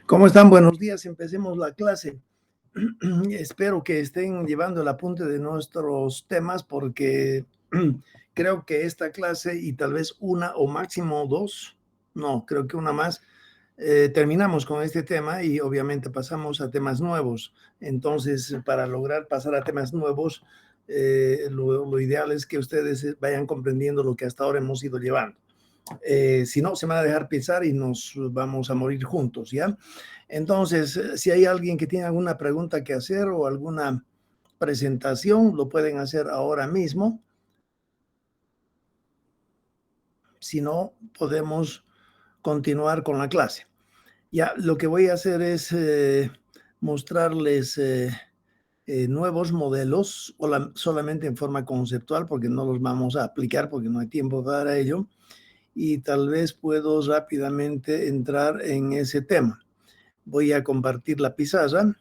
¿Cómo están? Buenos días. Empecemos la clase. Espero que estén llevando el apunte de nuestros temas porque creo que esta clase y tal vez una o máximo dos, no, creo que una más, terminamos con este tema y obviamente pasamos a temas nuevos. Entonces, para lograr pasar a temas nuevos, lo ideal es que ustedes vayan comprendiendo lo que hasta ahora hemos ido llevando. Si no, se van a dejar pisar y nos vamos a morir juntos, ¿ya? Entonces, si hay alguien que tiene alguna pregunta que hacer o alguna presentación, lo pueden hacer ahora mismo. Si no, podemos continuar con la clase. Ya, lo que voy a hacer es mostrarles nuevos modelos, solamente en forma conceptual, porque no los vamos a aplicar, porque no hay tiempo para ello. Y tal vez puedo rápidamente entrar en ese tema. Voy a compartir la pizarra.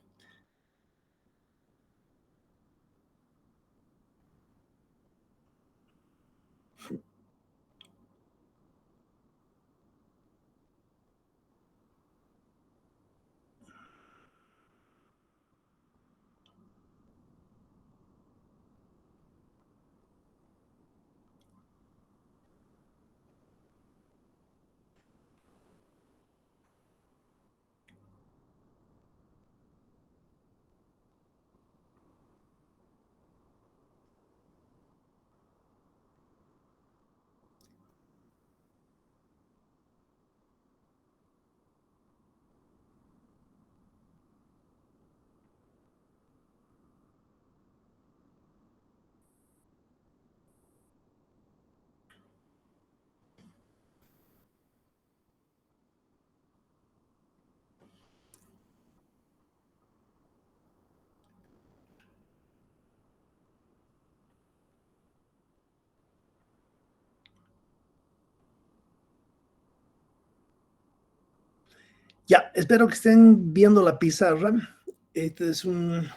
Ya, espero que estén viendo la pizarra. Esta es una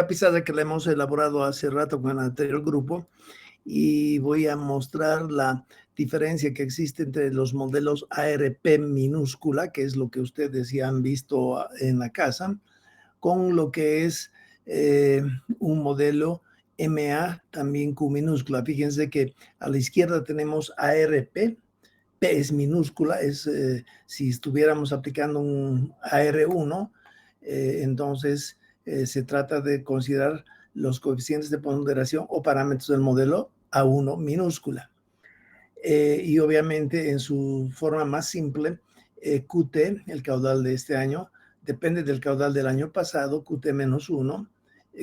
pizarra que la hemos elaborado hace rato con el anterior grupo y voy a mostrar la diferencia que existe entre los modelos ARP minúscula, que es lo que ustedes ya han visto en la casa, con lo que es un modelo MA, también Q minúscula. Fíjense que a la izquierda tenemos ARP, P es minúscula, si estuviéramos aplicando un AR1, entonces se trata de considerar los coeficientes de ponderación o parámetros del modelo A1 minúscula. Y obviamente en su forma más simple, QT, el caudal de este año, depende del caudal del año pasado, QT-1,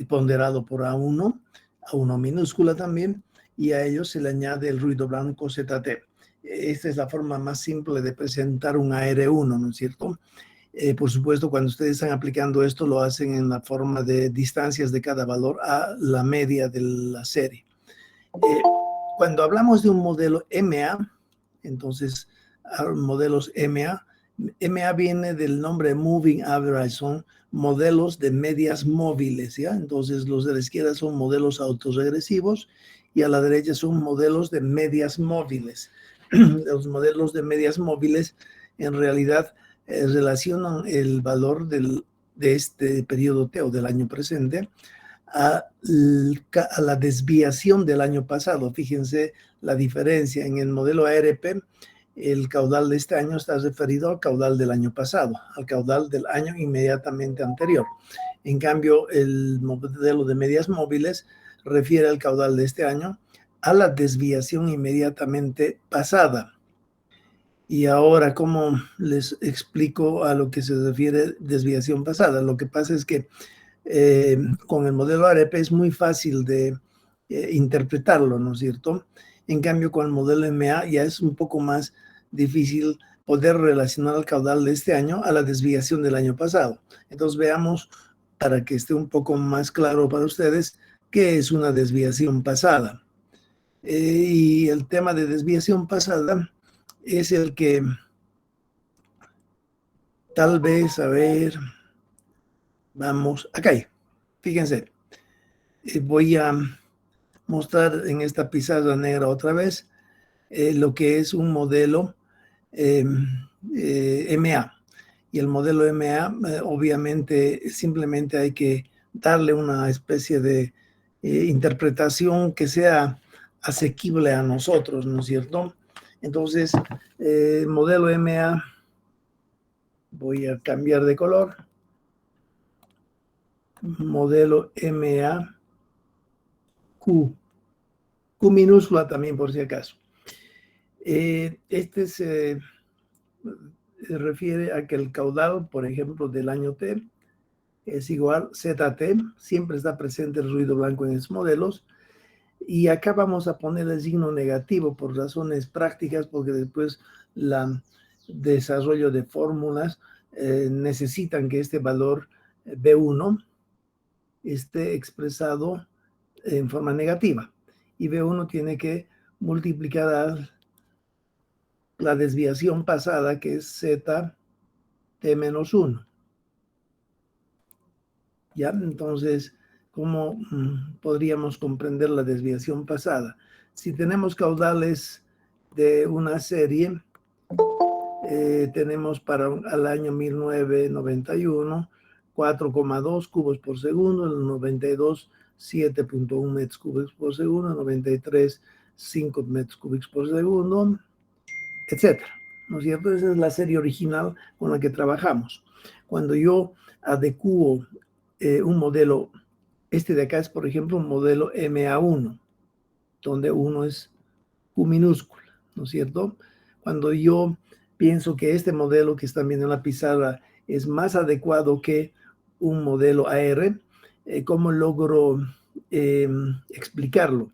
ponderado por A1 minúscula también, y a ello se le añade el ruido blanco ZT. Esta es la forma más simple de presentar un AR1, ¿no es cierto? Por supuesto, cuando ustedes están aplicando esto, lo hacen en la forma de distancias de cada valor a la media de la serie. Cuando hablamos de un modelo MA, entonces, modelos MA viene del nombre Moving Average, son modelos de medias móviles, ¿ya? Entonces, los de la izquierda son modelos autorregresivos y a la derecha son modelos de medias móviles. Los modelos de medias móviles en realidad relacionan el valor de este periodo T o del año presente a la desviación del año pasado. Fíjense la diferencia. En el modelo ARP, el caudal de este año está referido al caudal del año pasado, al caudal del año inmediatamente anterior. En cambio, el modelo de medias móviles refiere al caudal de este año a la desviación inmediatamente pasada. Y ahora, ¿cómo les explico a lo que se refiere desviación pasada? Lo que pasa es que con el modelo ARP es muy fácil de interpretarlo, ¿no es cierto? En cambio, con el modelo MA ya es un poco más difícil poder relacionar el caudal de este año a la desviación del año pasado. Entonces veamos, para que esté un poco más claro para ustedes, qué es una desviación pasada. Y el tema de desviación pasada es el que tal vez, a ver, vamos, acá hay, fíjense, voy a mostrar en esta pizarra negra otra vez lo que es un modelo MA. Y el modelo MA, obviamente, simplemente hay que darle una especie de interpretación que sea asequible a nosotros, ¿no es cierto? Entonces, modelo MA, voy a cambiar de color. Modelo MA Q. Q minúscula también, por si acaso. Este se refiere a que el caudal, por ejemplo, del año T es igual ZT, siempre está presente el ruido blanco en estos modelos, y acá vamos a poner el signo negativo por razones prácticas, porque después el desarrollo de fórmulas necesitan que este valor B1 esté expresado en forma negativa, y B1 tiene que multiplicar a la desviación pasada, que es ZT menos 1. ¿Ya? Entonces, ¿cómo podríamos comprender la desviación pasada? Si tenemos caudales de una serie, tenemos para al año 1991 4,2 cubos por segundo, en el 92 7,1 metros cúbicos por segundo, en el 93 5 metros cúbicos por segundo, etcétera, ¿no es cierto? Esa es la serie original con la que trabajamos. Cuando yo adecuo un modelo, este de acá es, por ejemplo, un modelo MA1, donde 1 es Q minúscula, ¿no es cierto? Cuando yo pienso que este modelo que están viendo en la pizarra es más adecuado que un modelo AR, ¿cómo logro explicarlo?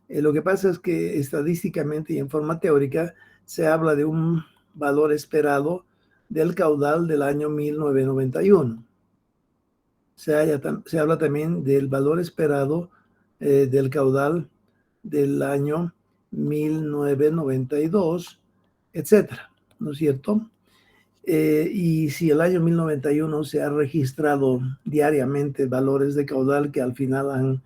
Lo que pasa es que estadísticamente y en forma teórica se habla de un valor esperado del caudal del año 1991. Se habla también del valor esperado del caudal del año 1992, etcétera, ¿no es cierto? Y si el año 1091 se ha registrado diariamente valores de caudal que al final han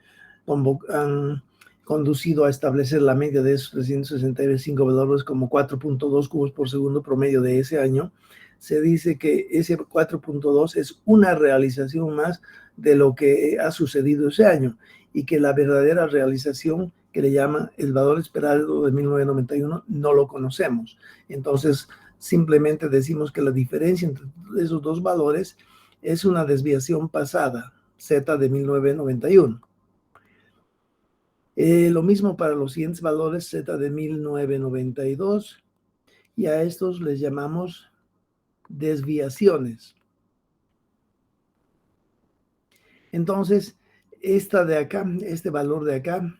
conducido a establecer la media de esos 365 valores como 4,2 cubos por segundo promedio de ese año, se dice que ese 4,2 es una realización más de lo que ha sucedido ese año, y que la verdadera realización, que le llaman el valor esperado de 1991, no lo conocemos. Entonces, simplemente decimos que la diferencia entre esos dos valores es una desviación pasada, Z de 1991. Lo mismo para los siguientes valores, Z de 1992, y a estos les llamamos desviaciones. Entonces, esta de acá, este valor de acá,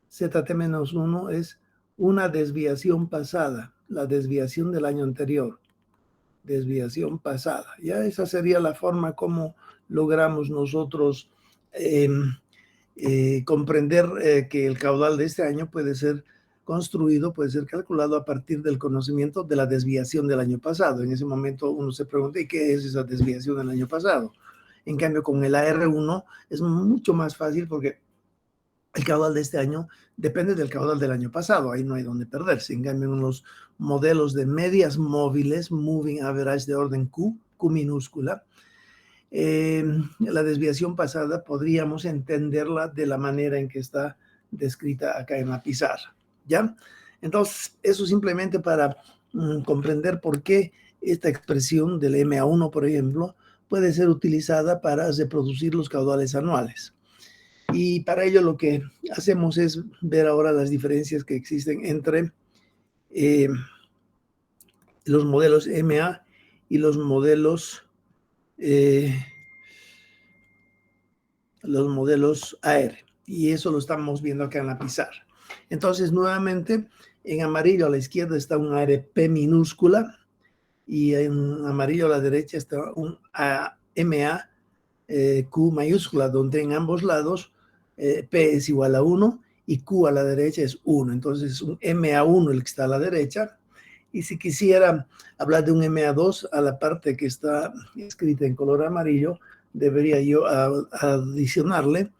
ZT-1, es una desviación pasada, la desviación del año anterior. Desviación pasada. Ya esa sería la forma como logramos nosotros comprender que el caudal de este año puede ser construido, puede ser calculado a partir del conocimiento de la desviación del año pasado. En ese momento uno se pregunta, ¿y qué es esa desviación del año pasado? En cambio, con el AR1 es mucho más fácil, porque el caudal de este año depende del caudal del año pasado, ahí no hay donde perderse. En cambio, en los modelos de medias móviles, moving average de orden Q, Q minúscula, la desviación pasada podríamos entenderla de la manera en que está descrita acá en la pizarra, ¿ya? Entonces, eso simplemente para comprender por qué esta expresión del MA1, por ejemplo, puede ser utilizada para reproducir los caudales anuales. Y para ello lo que hacemos es ver ahora las diferencias que existen entre los modelos MA y los modelos AR. Y eso lo estamos viendo acá en la pizarra. Entonces, nuevamente, en amarillo a la izquierda está un ARP minúscula, y en amarillo a la derecha está un MA Q mayúscula, donde en ambos lados P es igual a 1 y Q a la derecha es 1. Entonces es un MA1 el que está a la derecha. Y si quisiera hablar de un MA2 a la parte que está escrita en color amarillo, debería yo adicionarle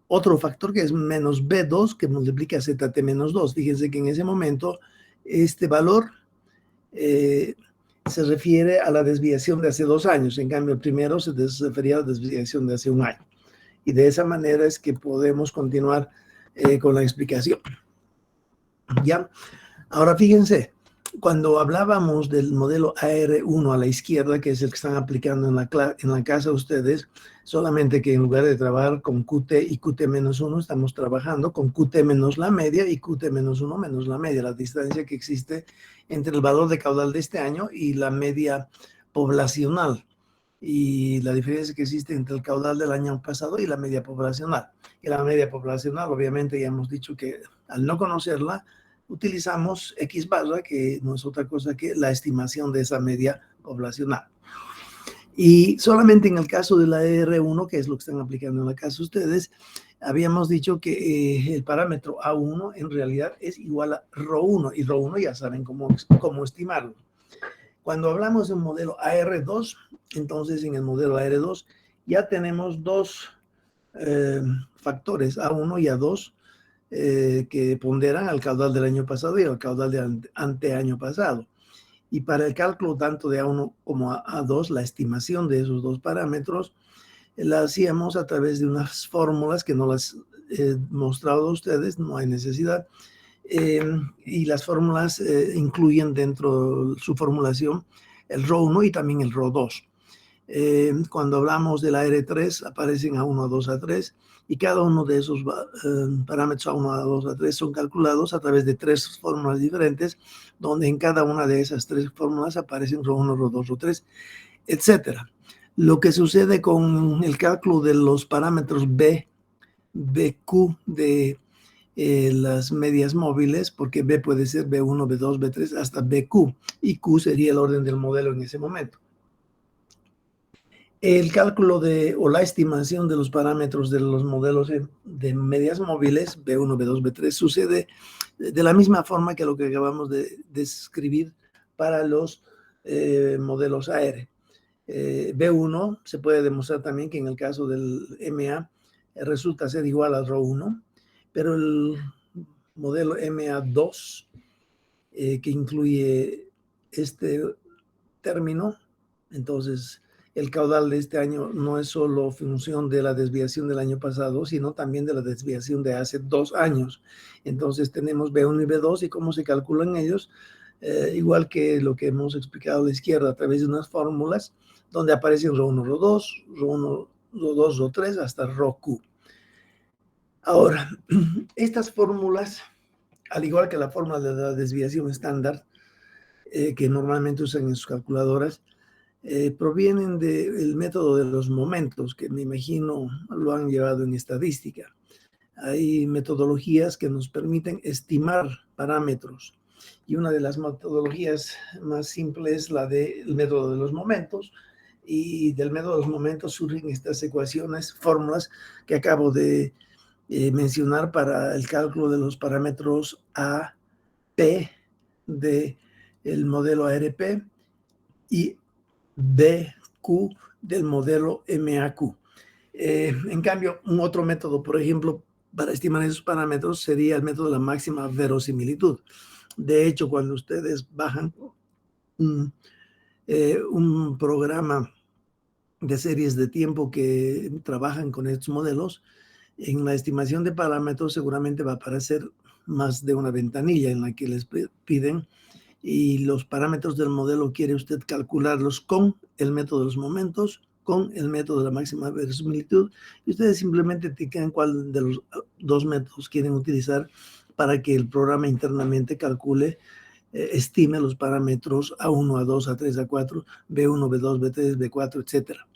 otro factor que es menos B2, que multiplica ZT menos 2. Fíjense que en ese momento este valor se refiere a la desviación de hace 2 años. En cambio, el primero se refería a la desviación de hace 1 año. Y de esa manera es que podemos continuar con la explicación. ¿Ya? Ahora fíjense, cuando hablábamos del modelo AR1 a la izquierda, que es el que están aplicando en la casa ustedes, solamente que en lugar de trabajar con QT y QT-1, estamos trabajando con QT menos la media y QT-1 menos la media, la distancia que existe entre el valor de caudal de este año y la media poblacional. Y la diferencia que existe entre el caudal del año pasado y la media poblacional. Y la media poblacional, obviamente, ya hemos dicho que al no conocerla, utilizamos X barra, que no es otra cosa que la estimación de esa media poblacional. Y solamente en el caso de la R1, que es lo que están aplicando en la casa ustedes, habíamos dicho que el parámetro A1 en realidad es igual a Rho1, y Rho1 ya saben cómo estimarlo. Cuando hablamos de un modelo AR2, entonces en el modelo AR2 ya tenemos dos factores, A1 y A2, que ponderan al caudal del año pasado y al caudal del anteaño pasado. Y para el cálculo tanto de A1 como A2, la estimación de esos dos parámetros, la hacíamos a través de unas fórmulas que no las he mostrado a ustedes, no hay necesidad. Y las fórmulas incluyen dentro de su formulación el Rho1 y también el Rho2. Cuando hablamos de la R3 aparecen A1, A2, A3 y cada uno de esos parámetros A1, A2, A3 son calculados a través de 3 fórmulas diferentes, donde en cada una de esas 3 fórmulas aparecen Rho1, Rho2, Rho3, etc. Lo que sucede con el cálculo de los parámetros B, BQ de las medias móviles, porque B puede ser B1, B2, B3, hasta BQ, y Q sería el orden del modelo en ese momento. El cálculo o la estimación de los parámetros de los modelos de medias móviles, B1, B2, B3, sucede de la misma forma que lo que acabamos de describir para los modelos AR. B1 se puede demostrar también que en el caso del MA resulta ser igual a Rho1, pero el modelo MA2, que incluye este término, entonces el caudal de este año no es solo función de la desviación del año pasado, sino también de la desviación de hace 2 años. Entonces tenemos B1 y B2 y cómo se calculan ellos, igual que lo que hemos explicado a la izquierda a través de unas fórmulas donde aparecen Rho1, Rho2, Rho1, Rho2, Rho3 hasta Rho-Q. Ahora, estas fórmulas, al igual que la fórmula de la desviación estándar, que normalmente usan en sus calculadoras, provienen del método de los momentos, que me imagino lo han llevado en estadística. Hay metodologías que nos permiten estimar parámetros, y una de las metodologías más simples es la del método de los momentos, y del método de los momentos surgen estas ecuaciones, fórmulas que acabo de mencionar para el cálculo de los parámetros A, P del modelo ARP y BQ del modelo MAQ. En cambio, un otro método, por ejemplo, para estimar esos parámetros sería el método de la máxima verosimilitud. De hecho, cuando ustedes bajan un programa de series de tiempo que trabajan con estos modelos, en la estimación de parámetros seguramente va a aparecer más de una ventanilla en la que les piden, y los parámetros del modelo quiere usted calcularlos con el método de los momentos, con el método de la máxima verosimilitud, y ustedes simplemente etiquetan cuál de los dos métodos quieren utilizar para que el programa internamente calcule, estime los parámetros A1, A2, A3, A4, B1, B2, B3, B4, etcétera.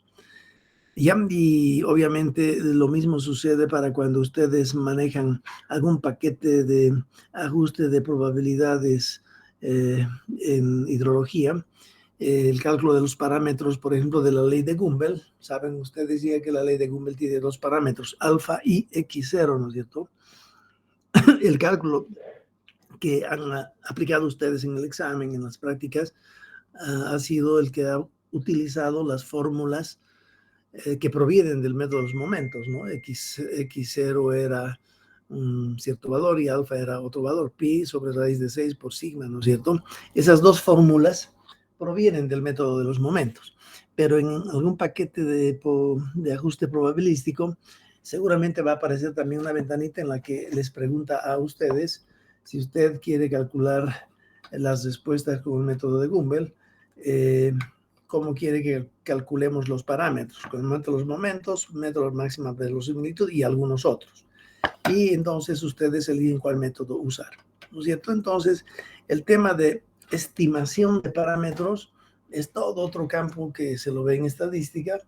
Y obviamente lo mismo sucede para cuando ustedes manejan algún paquete de ajuste de probabilidades en hidrología. El cálculo de los parámetros, por ejemplo, de la ley de Gumbel. Saben ustedes ya que la ley de Gumbel tiene 2 parámetros, alfa y x0, ¿no es cierto? El cálculo que han aplicado ustedes en el examen, en las prácticas, ha sido el que ha utilizado las fórmulas que provienen del método de los momentos, ¿no? X0 era un cierto valor y alfa era otro valor, pi sobre raíz de 6 por sigma, ¿no es cierto? Esas dos fórmulas provienen del método de los momentos. Pero en algún paquete de ajuste probabilístico, seguramente va a aparecer también una ventanita en la que les pregunta a ustedes si usted quiere calcular las respuestas con el método de Gumbel, cómo quiere que calculemos los parámetros, con el método de los momentos, método máxima de verosimilitud y algunos otros. Y entonces ustedes eligen cuál método usar, ¿no es cierto? Entonces, el tema de estimación de parámetros es todo otro campo que se lo ve en estadística,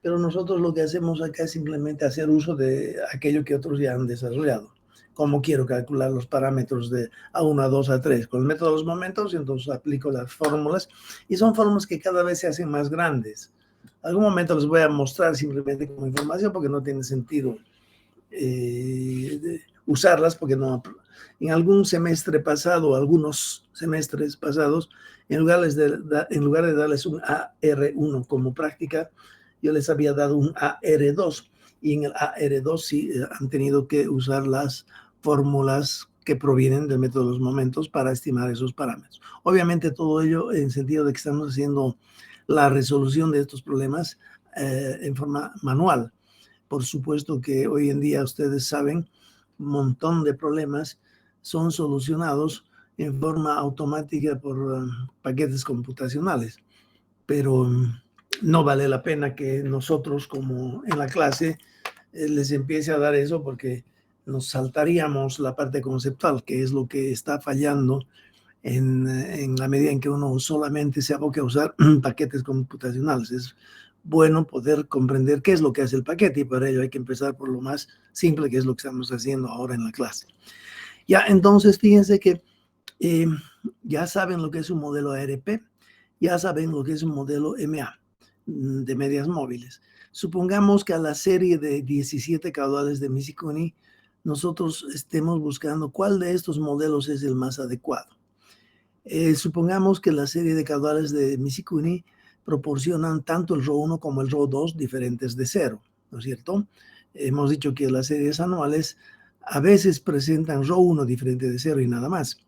pero nosotros lo que hacemos acá es simplemente hacer uso de aquello que otros ya han desarrollado. Como quiero calcular los parámetros de A1, A2, A3 con el método de los momentos, y entonces aplico las fórmulas, y son fórmulas que cada vez se hacen más grandes. Algún momento les voy a mostrar simplemente como información porque no tiene sentido usarlas, porque no, en algún semestre pasado, algunos semestres pasados, en lugar de darles un AR1 como práctica, yo les había dado un AR2, y en el AR2 sí han tenido que usar las fórmulas que provienen del método de los momentos para estimar esos parámetros. Obviamente todo ello en sentido de que estamos haciendo la resolución de estos problemas en forma manual. Por supuesto que hoy en día ustedes saben, un montón de problemas son solucionados en forma automática por paquetes computacionales, pero no vale la pena que nosotros, como en la clase, les empiece a dar eso, porque nos saltaríamos la parte conceptual, que es lo que está fallando en la medida en que uno solamente se aboque a usar paquetes computacionales. Es bueno poder comprender qué es lo que hace el paquete, y para ello hay que empezar por lo más simple, que es lo que estamos haciendo ahora en la clase. Ya, entonces fíjense que ya saben lo que es un modelo ARP, ya saben lo que es un modelo MA de medias móviles. Supongamos que a la serie de 17 caudales de Miskuni nosotros estemos buscando cuál de estos modelos es el más adecuado. Supongamos que la serie de caudales de Miskuni proporcionan tanto el ρ1 como el ρ2 diferentes de 0, ¿no es cierto? Hemos dicho que las series anuales a veces presentan ρ1 diferente de 0 y nada más.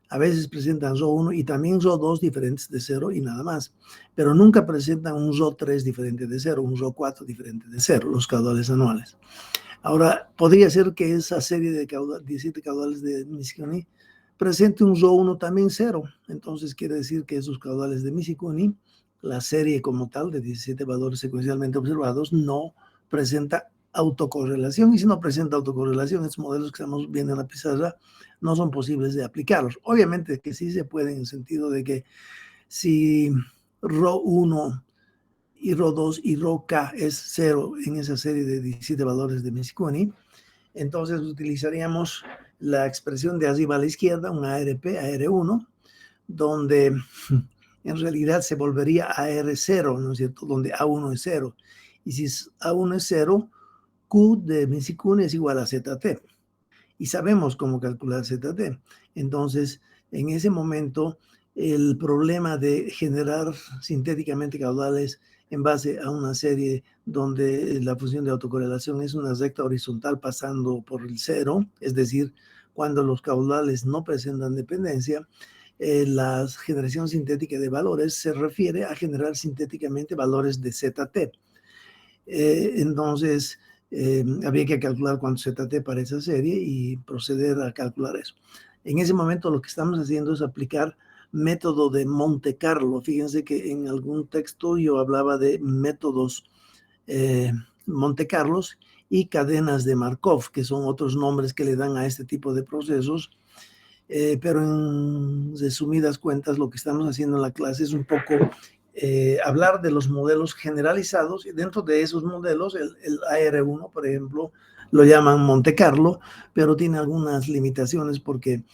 A veces presentan ρ1 y también ρ2 diferentes de 0 y nada más. Pero nunca presentan un ρ3 diferente de 0, un ρ4 diferente de 0, los caudales anuales. Ahora, podría ser que esa serie de 17 caudales de Miskuni presente un ρ1 también 0. Entonces quiere decir que esos caudales de Miskuni, la serie como tal de 17 valores secuencialmente observados, no presenta autocorrelación, y si no presenta autocorrelación, estos modelos que estamos viendo en la pizarra no son posibles de aplicarlos. Obviamente que sí se puede, en el sentido de que si ρ1 y ρ2 y ρk es 0 en esa serie de 17 valores de Miskuni, entonces utilizaríamos la expresión de arriba a la izquierda, un ARP, AR1, donde en realidad se volvería AR0, ¿no es cierto? Donde A1 es 0. Y si A1 es 0, Q de Miskuni es igual a ZT. Y sabemos cómo calcular ZT. Entonces, en ese momento, el problema de generar sintéticamente caudales en base a una serie donde la función de autocorrelación es una recta horizontal pasando por el 0, es decir, cuando los caudales no presentan dependencia, la generación sintética de valores se refiere a generar sintéticamente valores de ZT. Entonces, había que calcular cuánto ZT para esa serie y proceder a calcular eso. En ese momento lo que estamos haciendo es aplicar método de Monte Carlo. Fíjense que en algún texto yo hablaba de métodos Monte Carlos y cadenas de Markov, que son otros nombres que le dan a este tipo de procesos. Pero en resumidas cuentas, lo que estamos haciendo en la clase es un poco hablar de los modelos generalizados, y dentro de esos modelos, el AR1, por ejemplo, lo llaman Monte Carlo, pero tiene algunas limitaciones, porque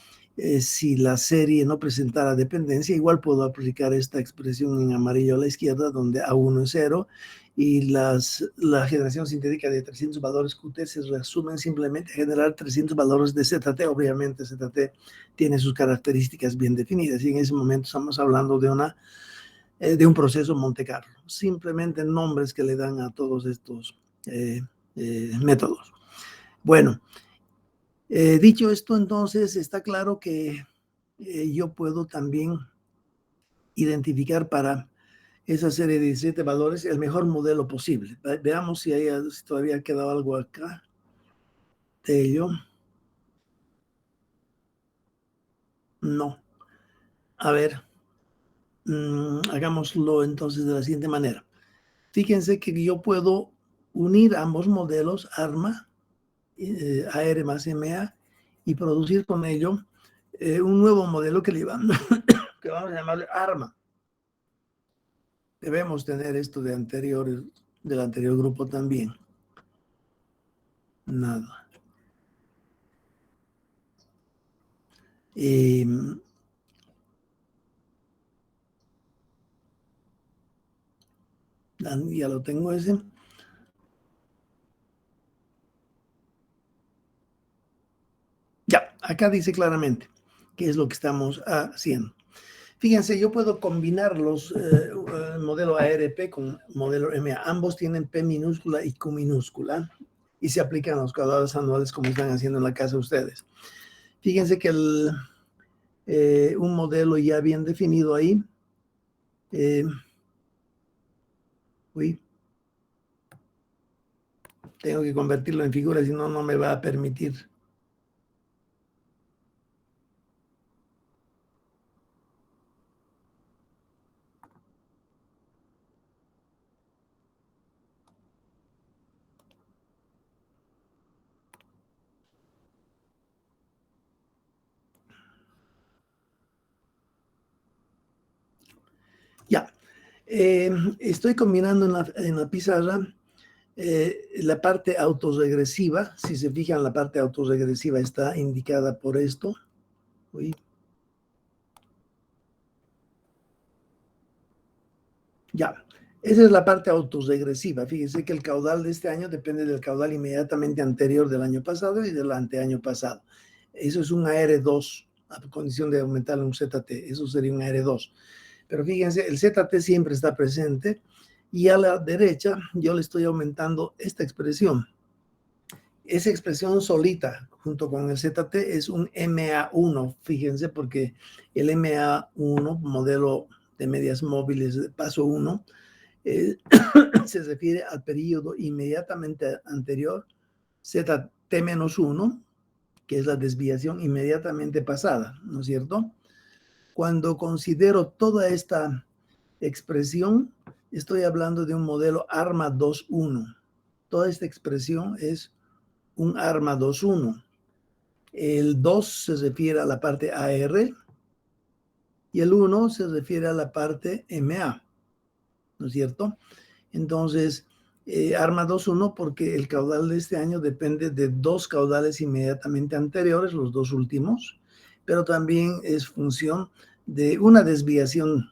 si la serie no presentara dependencia, igual puedo aplicar esta expresión en amarillo a la izquierda, donde A1 es 0, y la generación sintética de 300 valores QT se resumen simplemente a generar 300 valores de ZT. Obviamente ZT tiene sus características bien definidas, y en ese momento estamos hablando de un proceso Monte Carlo. Simplemente nombres que le dan a todos estos métodos. Bueno, dicho esto, entonces está claro que yo puedo también identificar para esa serie de 17 valores el mejor modelo posible. Veamos si todavía queda algo acá de ello. No. A ver, hagámoslo entonces de la siguiente manera. Fíjense que yo puedo unir ambos modelos, ARMA, AR más MA, y producir con ello un nuevo modelo que vamos a llamarle ARMA. Debemos tener esto del anterior grupo también. Nada. Ya lo tengo ese. Ya, acá dice claramente qué es lo que estamos haciendo. Fíjense, yo puedo combinar el modelo ARP con modelo MA. Ambos tienen P minúscula y Q minúscula y se aplican los caudales anuales como están haciendo en la casa ustedes. Fíjense que un modelo ya bien definido ahí. Tengo que convertirlo en figuras, si no, no me va a permitir. Ya, estoy combinando en la pizarra la parte autorregresiva. Si se fijan, la parte autorregresiva está indicada por esto. Uy. Ya, esa es la parte autorregresiva. Fíjense que el caudal de este año depende del caudal inmediatamente anterior del año pasado y del anteaño pasado. Eso es un AR2, a condición de aumentarle un ZT. Eso sería un AR2. Pero fíjense, el ZT siempre está presente y a la derecha yo le estoy aumentando esta expresión. Esa expresión solita junto con el ZT es un MA1, fíjense, porque el MA1, modelo de medias móviles de paso 1, se refiere al periodo inmediatamente anterior, ZT-1, que es la desviación inmediatamente pasada, ¿no es cierto? Cuando considero toda esta expresión, estoy hablando de un modelo ARMA 2.1. Toda esta expresión es un ARMA 2.1. El 2 se refiere a la parte AR y el 1 se refiere a la parte MA, ¿no es cierto? Entonces, ARMA 2.1 porque el caudal de este año depende de dos caudales inmediatamente anteriores, los dos últimos, pero también es función de una desviación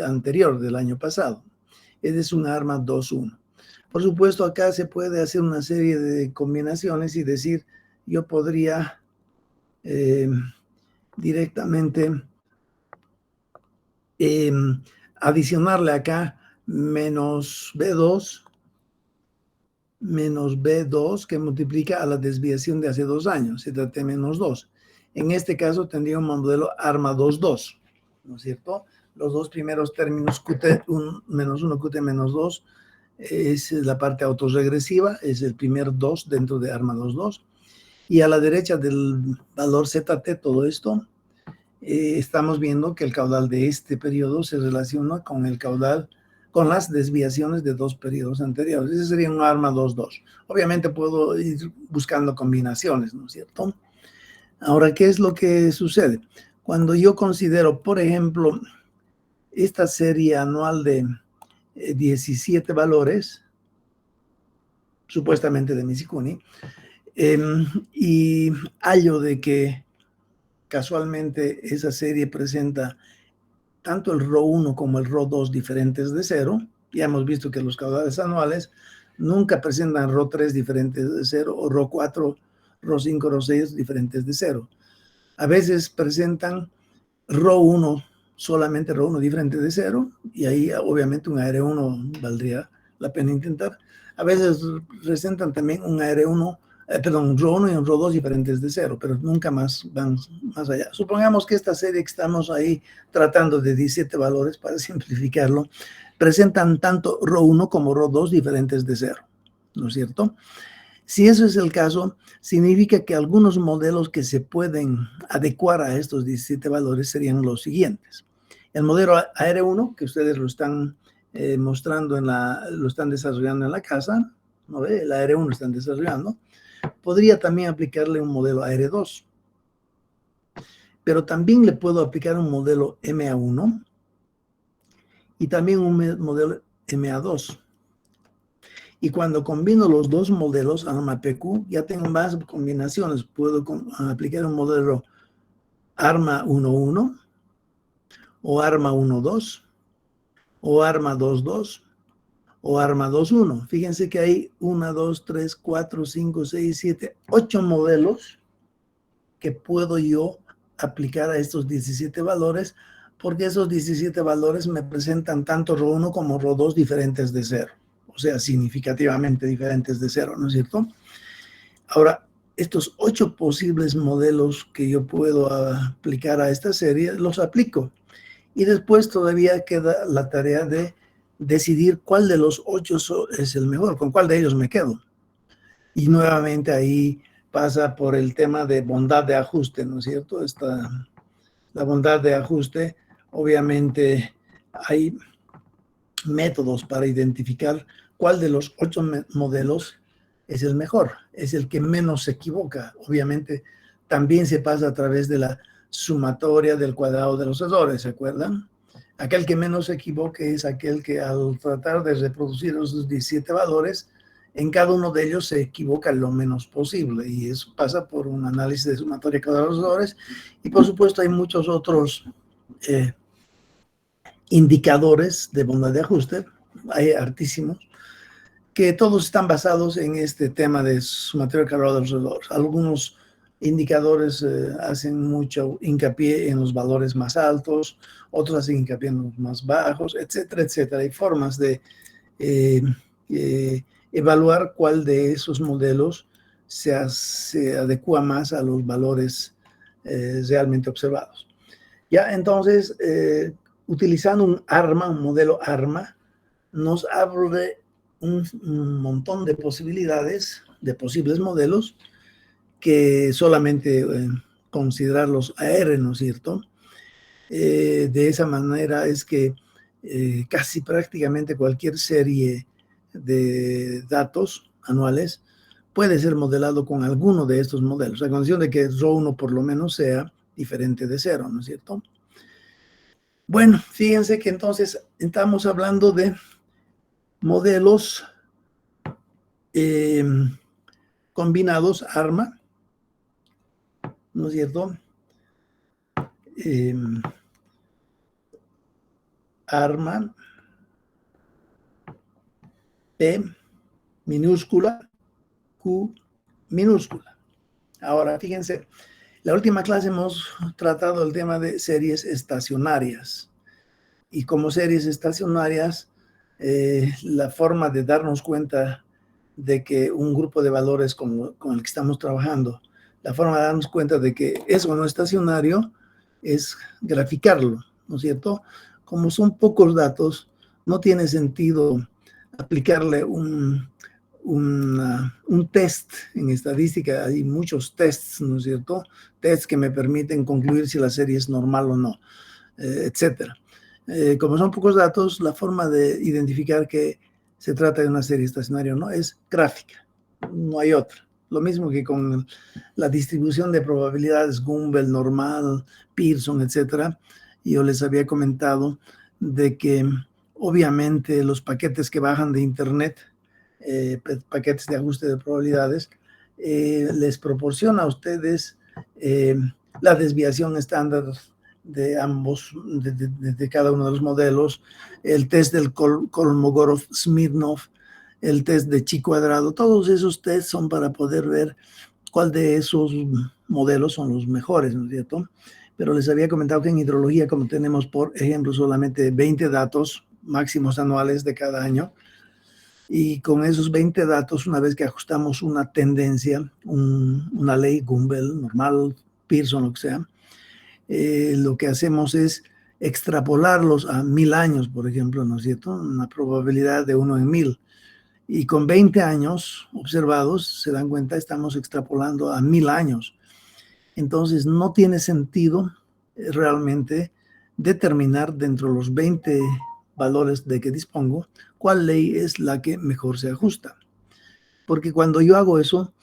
anterior del año pasado. Es un ARMA 2.1. Por supuesto, acá se puede hacer una serie de combinaciones y decir, yo podría directamente adicionarle acá menos B2 que multiplica a la desviación de hace 2 años, ZT menos 2. En este caso tendría un modelo ARMA 2.2, ¿no es cierto? Los dos primeros términos, QT menos 1, QT menos 2, es la parte autorregresiva, es el primer 2 dentro de ARMA 2.2. Y a la derecha del valor ZT, todo esto, estamos viendo que el caudal de este periodo se relaciona con el caudal, con las desviaciones de dos periodos anteriores. Ese sería un ARMA 2.2. Obviamente puedo ir buscando combinaciones, ¿no es cierto? Ahora, ¿qué es lo que sucede? Cuando yo considero, por ejemplo, esta serie anual de 17 valores, supuestamente de Nishikuni, y hallo de que casualmente esa serie presenta tanto el RO1 como el RO2 diferentes de 0. Ya hemos visto que los caudales anuales nunca presentan RO3 diferentes de 0 o RO4, RO5, RO6 diferentes de 0. A veces presentan RO1, solamente RO1 diferente de 0, y ahí obviamente un AR1 valdría la pena intentar. A veces presentan también un AR1 perdón, rho 1 y un rho 2 diferentes de 0, pero nunca más van más allá. Supongamos que esta serie que estamos ahí tratando de 17 valores, para simplificarlo, presentan tanto rho 1 como rho 2 diferentes de 0, ¿no es cierto? Si eso es el caso, significa que algunos modelos que se pueden adecuar a estos 17 valores serían los siguientes. El modelo AR1, que ustedes lo están mostrando, lo están desarrollando en la casa, ¿no ve? El AR1 lo están desarrollando. Podría también aplicarle un modelo AR2, pero también le puedo aplicar un modelo MA1 y también un modelo MA2. Y cuando combino los dos modelos ARMA-PQ, ya tengo más combinaciones. Puedo aplicar un modelo ARMA 1.1 o ARMA 1.2 o ARMA 2.2 o ARMA 2.1. Fíjense que hay 1, 2, 3, 4, 5, 6, 7, 8 modelos que puedo yo aplicar a estos 17 valores, porque esos 17 valores me presentan tanto rho 1 como rho 2 diferentes de 0. O sea, significativamente diferentes de 0, ¿no es cierto? Ahora, estos 8 posibles modelos que yo puedo aplicar a esta serie, los aplico. Y después todavía queda la tarea de decidir cuál de los 8 es el mejor, con cuál de ellos me quedo. Y nuevamente ahí pasa por el tema de bondad de ajuste, ¿no es cierto? La bondad de ajuste, obviamente hay métodos para identificar cuál de los 8 modelos es el mejor, es el que menos se equivoca. Obviamente también se pasa a través de la sumatoria del cuadrado de los errores, ¿se acuerdan? Aquel que menos se equivoque es aquel que al tratar de reproducir esos 17 valores, en cada uno de ellos se equivoca lo menos posible, y eso pasa por un análisis de sumatoria de cuadrado de los errores. Y por supuesto hay muchos otros indicadores de bondad de ajuste, hay hartísimos, que todos están basados en este tema de sumatoria de cuadrado de los errores. Algunos indicadores hacen mucho hincapié en los valores más altos, otros hacen hincapié en los más bajos, etcétera, etcétera. Hay formas de evaluar cuál de esos modelos se adecua más a los valores realmente observados. Ya, entonces, utilizando un modelo ARMA, nos abre un montón de posibilidades, de posibles modelos, que solamente considerar los AR, ¿no es cierto? De esa manera es que casi prácticamente cualquier serie de datos anuales puede ser modelado con alguno de estos modelos, a condición de que rho 1 por lo menos sea diferente de 0, ¿no es cierto? Bueno, fíjense que entonces estamos hablando de modelos combinados ARMA, ¿no es cierto? ARMA, P minúscula, Q minúscula. Ahora, fíjense, la última clase hemos tratado el tema de series estacionarias. Y como series estacionarias, la forma de darnos cuenta de que un grupo de valores con el que estamos trabajando, la forma de darnos cuenta de que es o no estacionario es graficarlo, ¿no es cierto? Como son pocos datos, no tiene sentido aplicarle un test. En estadística hay muchos tests, ¿no es cierto? Tests que me permiten concluir si la serie es normal o no, etcétera. Como son pocos datos, la forma de identificar que se trata de una serie estacionaria o no es gráfica, no hay otra. Lo mismo que con la distribución de probabilidades Gumbel, normal, Pearson, etcétera. Yo les había comentado de que obviamente los paquetes que bajan de internet, paquetes de ajuste de probabilidades, les proporciona a ustedes la desviación estándar de ambos, de cada uno de los modelos, el test del Kolmogorov-Smirnov, el test de chi cuadrado. Todos esos tests son para poder ver cuál de esos modelos son los mejores, ¿no es cierto? Pero les había comentado que en hidrología, como tenemos, por ejemplo, solamente 20 datos máximos anuales de cada año, Y con esos 20 datos, una vez que ajustamos una tendencia, una ley Gumbel, normal, Pearson, lo que sea, lo que hacemos es extrapolarlos a 1000 años, por ejemplo, ¿no es cierto? Una probabilidad de 1 en 1000. Y con 20 años observados, se dan cuenta, estamos extrapolando a 1000 años. Entonces, no tiene sentido realmente determinar dentro de los 20 valores de que dispongo cuál ley es la que mejor se ajusta. Porque cuando yo hago eso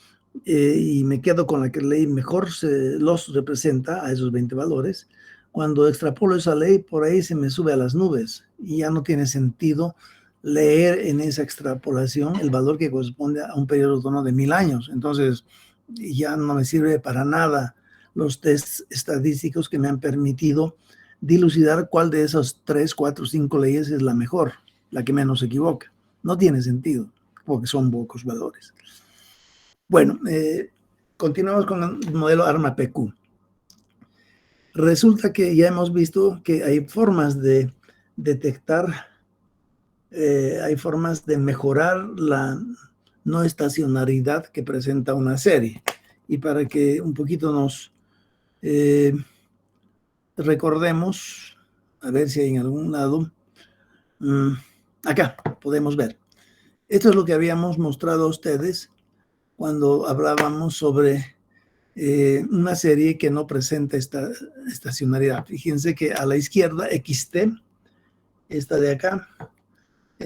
y me quedo con la que ley mejor los representa a esos 20 valores, cuando extrapolo esa ley, por ahí se me sube a las nubes y ya no tiene sentido leer en esa extrapolación el valor que corresponde a un periodo de 1000 años. Entonces, ya no me sirve para nada los tests estadísticos que me han permitido dilucidar cuál de esas 3, 4, 5 leyes es la mejor, la que menos se equivoca. No tiene sentido, porque son pocos valores. Bueno, continuamos con el modelo ARMA-PQ. Resulta que ya hemos visto que hay formas de detectar, hay formas de mejorar la no estacionalidad que presenta una serie. Y para que un poquito nos recordemos, a ver si hay en algún lado, acá podemos ver. Esto es lo que habíamos mostrado a ustedes cuando hablábamos sobre una serie que no presenta esta estacionalidad. Fíjense que a la izquierda, XT, esta de acá,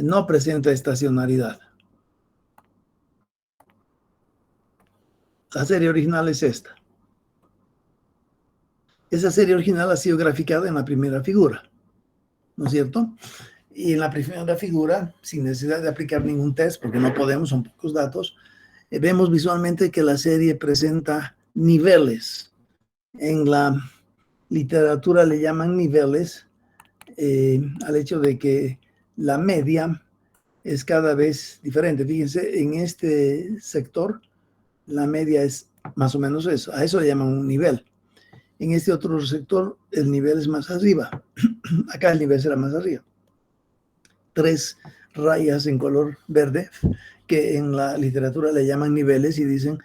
no presenta estacionalidad. La serie original es esta. Esa serie original ha sido graficada en la primera figura, ¿no es cierto? Y en la primera figura, sin necesidad de aplicar ningún test, porque no podemos, son pocos datos, vemos visualmente que la serie presenta niveles. En la literatura le llaman niveles al hecho de que la media es cada vez diferente. Fíjense, en este sector la media es más o menos eso. A eso le llaman un nivel. En este otro sector el nivel es más arriba. Acá el nivel será más arriba. 3 rayas en color verde que en la literatura le llaman niveles y dicen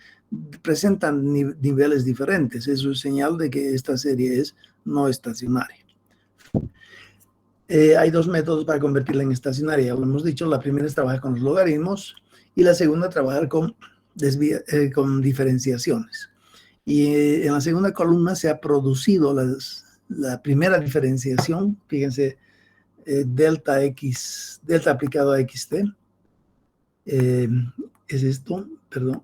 presentan niveles diferentes. Eso es señal de que esta serie es no estacionaria. Hay 2 métodos para convertirla en estacionaria. Ya lo hemos dicho, la primera es trabajar con los logaritmos y la segunda trabajar con diferenciaciones. Y en la segunda columna se ha producido la primera diferenciación, fíjense, delta aplicado a XT, es esto, perdón,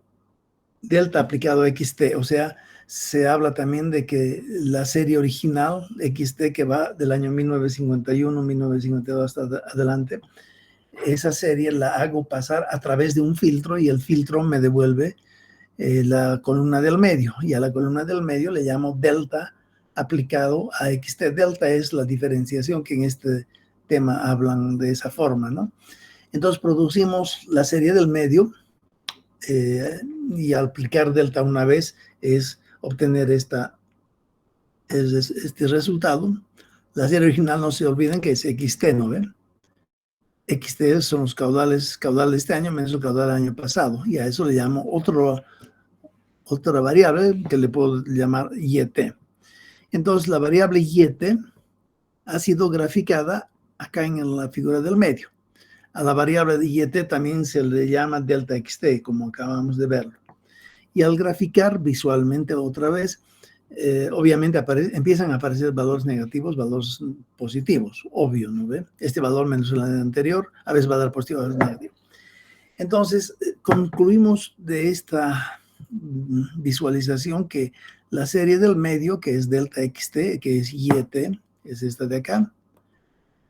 delta aplicado a XT, o sea, se habla también de que la serie original XT que va del año 1951, 1952 hasta adelante, esa serie la hago pasar a través de un filtro y el filtro me devuelve la columna del medio, y a la columna del medio le llamo delta aplicado a XT. Delta es la diferenciación que en este tema hablan de esa forma, ¿no? Entonces producimos la serie del medio y al aplicar delta una vez es obtener este resultado. La serie original, no se olviden que es XT, ¿no ven? XT son los caudales de este año menos el caudal del año pasado, y a eso le llamo otra variable que le puedo llamar YT. Entonces la variable YT ha sido graficada acá en la figura del medio. A la variable de YT también se le llama delta XT, como acabamos de verlo. Y al graficar visualmente otra vez, obviamente empiezan a aparecer valores negativos, valores positivos, obvio, ¿no ve? Este valor menos el anterior, a veces va a dar positivo, a veces negativo. Entonces, concluimos de esta visualización que la serie del medio, que es delta XT, que es YT, es esta de acá,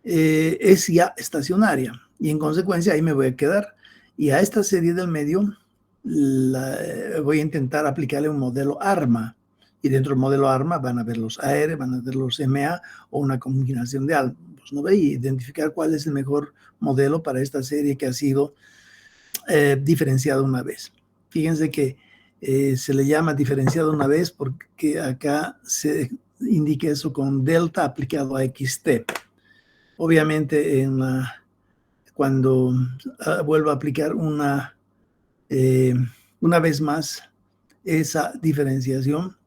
es ya estacionaria y en consecuencia ahí me voy a quedar, y a esta serie del medio voy a intentar aplicarle un modelo ARMA, y dentro del modelo ARMA van a ver los AR, van a ver los MA o una combinación de ambos, ¿no ve? Y identificar cuál es el mejor modelo para esta serie que ha sido diferenciada una vez. Fíjense que se le llama diferenciado una vez porque acá se indica eso con delta aplicado a XT. Obviamente cuando vuelvo a aplicar una vez más esa diferenciación,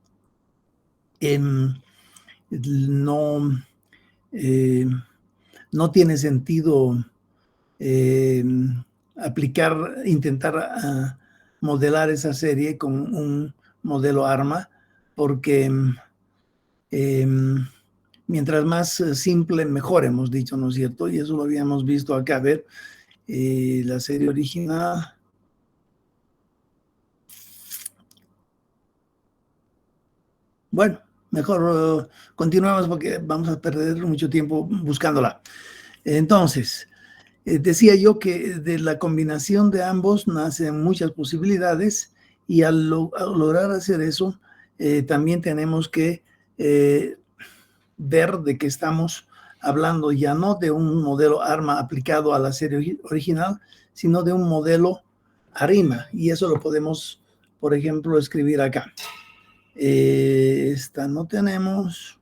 no tiene sentido intentar modelar esa serie con un modelo ARMA, porque mientras más simple, mejor, hemos dicho, ¿no es cierto? Y eso lo habíamos visto acá. A ver, la serie original. Bueno, mejor continuamos porque vamos a perder mucho tiempo buscándola. Entonces, decía yo que de la combinación de ambos nacen muchas posibilidades, y al lograr hacer eso, también tenemos que ver de que estamos hablando ya no de un modelo ARMA aplicado a la serie original, sino de un modelo ARIMA, y eso lo podemos, por ejemplo, escribir acá. Esta no tenemos.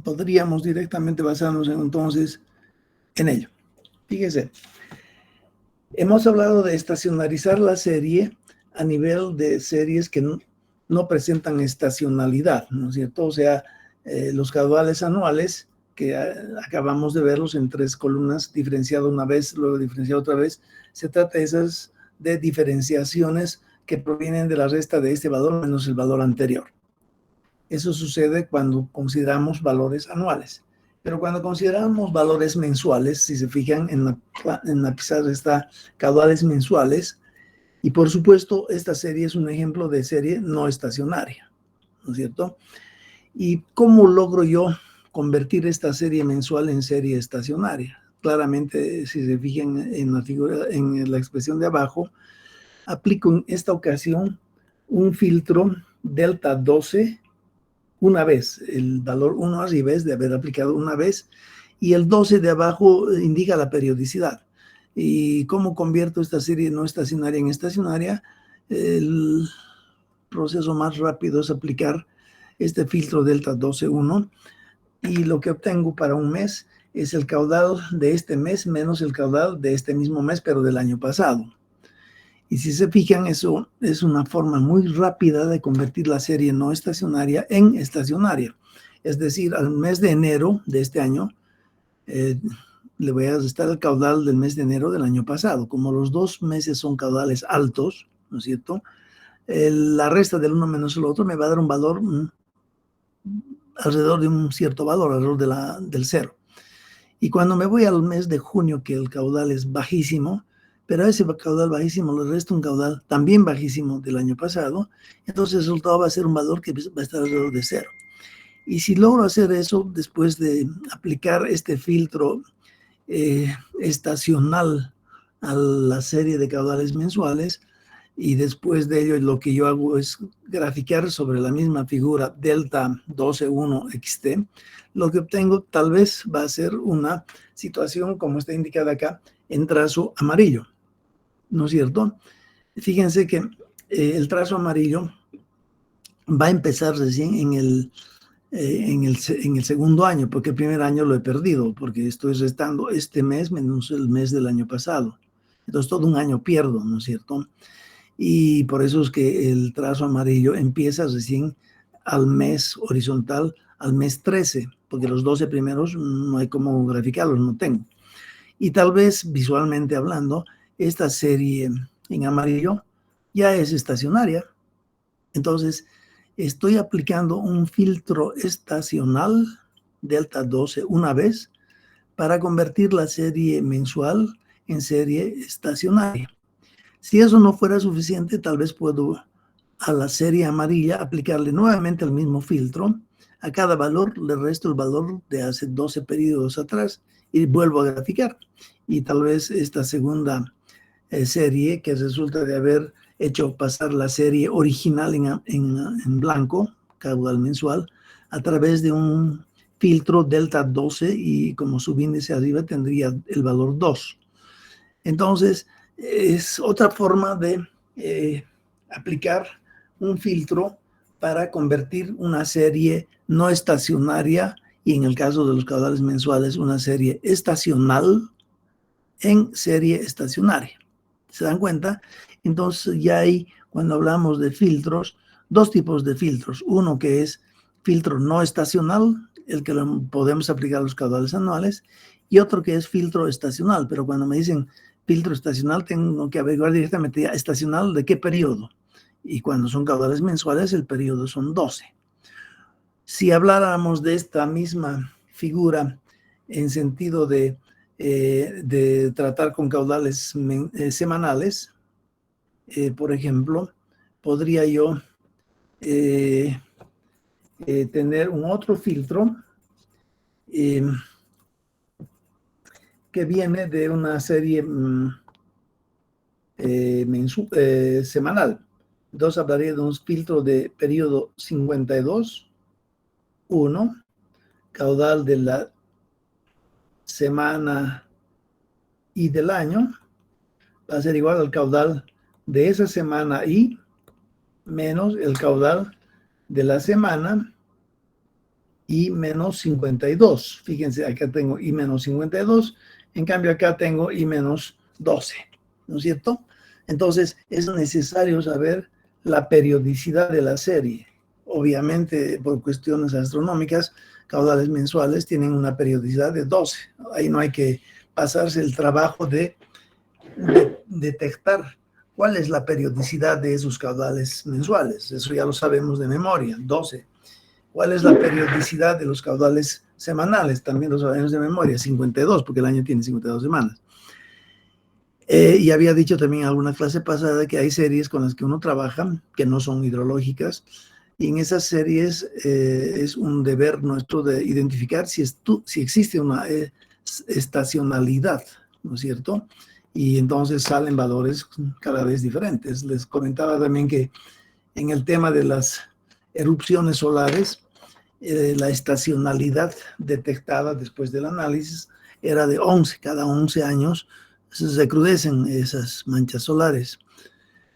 Podríamos directamente basarnos entonces en ello. Fíjese, hemos hablado de estacionarizar la serie a nivel de series que no presentan estacionalidad, ¿no es cierto? O sea, los caudales anuales, que acabamos de verlos en 3 columnas, diferenciado una vez, luego diferenciado otra vez, se trata de diferenciaciones que provienen de la resta de este valor menos el valor anterior. Eso sucede cuando consideramos valores anuales. Pero cuando consideramos valores mensuales, si se fijan en la pizarra está caudales mensuales, y por supuesto esta serie es un ejemplo de serie no estacionaria, ¿no es cierto? ¿Y cómo logro yo convertir esta serie mensual en serie estacionaria? Claramente, si se fijan en la figura, en la expresión de abajo, aplico en esta ocasión un filtro delta 12 una vez, el valor 1 arriba es de haber aplicado una vez, y el 12 de abajo indica la periodicidad. ¿Y cómo convierto esta serie no estacionaria en estacionaria? El proceso más rápido es aplicar este filtro delta 12.1, y lo que obtengo para un mes es el caudal de este mes menos el caudal de este mismo mes, pero del año pasado. Y si se fijan, eso es una forma muy rápida de convertir la serie no estacionaria en estacionaria. Es decir, al mes de enero de este año, le voy a restar el caudal del mes de enero del año pasado. Como los 2 meses son caudales altos, ¿no es cierto? La resta del uno menos el otro me va a dar un valor alrededor de un cierto valor, alrededor del 0. Y cuando me voy al mes de junio, que el caudal es bajísimo, pero a ese caudal bajísimo le resta un caudal también bajísimo del año pasado, entonces el resultado va a ser un valor que va a estar alrededor de 0. Y si logro hacer eso, después de aplicar este filtro estacional a la serie de caudales mensuales, y después de ello lo que yo hago es graficar sobre la misma figura delta 12.1 xt, lo que obtengo tal vez va a ser una situación como está indicada acá en trazo amarillo, ¿no es cierto? Fíjense que el trazo amarillo va a empezar recién en el segundo año, porque el primer año lo he perdido, porque estoy restando este mes menos el mes del año pasado. Entonces todo un año pierdo, ¿no es cierto? Y por eso es que el trazo amarillo empieza recién al mes horizontal, al mes 13, porque los 12 primeros no hay cómo graficarlos, no tengo. Y tal vez visualmente hablando, esta serie en amarillo ya es estacionaria. Entonces, estoy aplicando un filtro estacional delta 12 una vez para convertir la serie mensual en serie estacionaria. Si eso no fuera suficiente, tal vez puedo a la serie amarilla aplicarle nuevamente el mismo filtro. A cada valor le resto el valor de hace 12 periodos atrás y vuelvo a graficar. Y tal vez esta segunda serie, que resulta de haber hecho pasar la serie original en blanco, caudal mensual, a través de un filtro delta 12, y como subíndice arriba tendría el valor 2. Entonces, Es otra forma de aplicar un filtro para convertir una serie no estacionaria, y en el caso de los caudales mensuales, una serie estacional en serie estacionaria. ¿Se dan cuenta? Entonces ya hay, cuando hablamos de filtros, dos tipos de filtros. Uno que es filtro no estacional, el que lo podemos aplicar a los caudales anuales, y otro que es filtro estacional. Pero cuando me dicen filtro estacional, tengo que averiguar directamente estacional de qué periodo. Y cuando son caudales mensuales, el periodo son 12. Si habláramos de esta misma figura en sentido de tratar con caudales semanales, por ejemplo, podría yo tener un otro filtro que viene de una serie semanal. Entonces hablaría de un filtro de periodo 52, 1, caudal de la semana y del año, va a ser igual al caudal de esa semana y menos el caudal de la semana y menos 52. Fíjense, acá tengo y menos 52, en cambio acá tengo y menos 12, ¿no es cierto? Entonces es necesario saber la periodicidad de la serie. Obviamente, por cuestiones astronómicas, caudales mensuales tienen una periodicidad de 12. Ahí no hay que pasarse el trabajo de detectar cuál es la periodicidad de esos caudales mensuales. Eso ya lo sabemos de memoria, 12. ¿Cuál es la periodicidad de los caudales semanales? También lo sabemos de memoria, 52, porque el año tiene 52 semanas. Y había dicho también en alguna clase pasada que hay series con las que uno trabaja que no son hidrológicas, y en esas series es un deber nuestro de identificar si existe una estacionalidad, ¿no es cierto? Y entonces salen valores cada vez diferentes. Les comentaba también que en el tema de las erupciones solares, la estacionalidad detectada después del análisis era de 11. Cada 11 años se recrudecen esas manchas solares.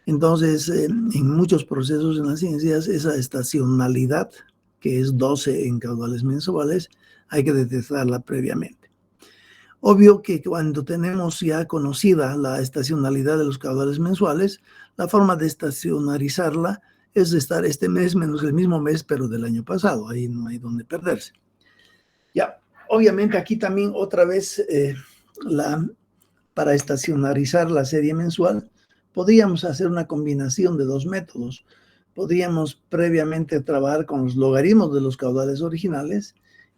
Entonces, en muchos procesos en las ciencias, esa estacionalidad, que es 12 en caudales mensuales, hay que detectarla previamente. Obvio que cuando tenemos ya conocida la estacionalidad de los caudales mensuales, la forma de estacionarizarla es de estar este mes menos el mismo mes, pero del año pasado. Ahí no hay donde perderse. Ya, obviamente aquí también otra vez para estacionarizar la serie mensual, podríamos hacer una combinación de dos métodos. Podríamos previamente trabajar con los logaritmos de los caudales originales,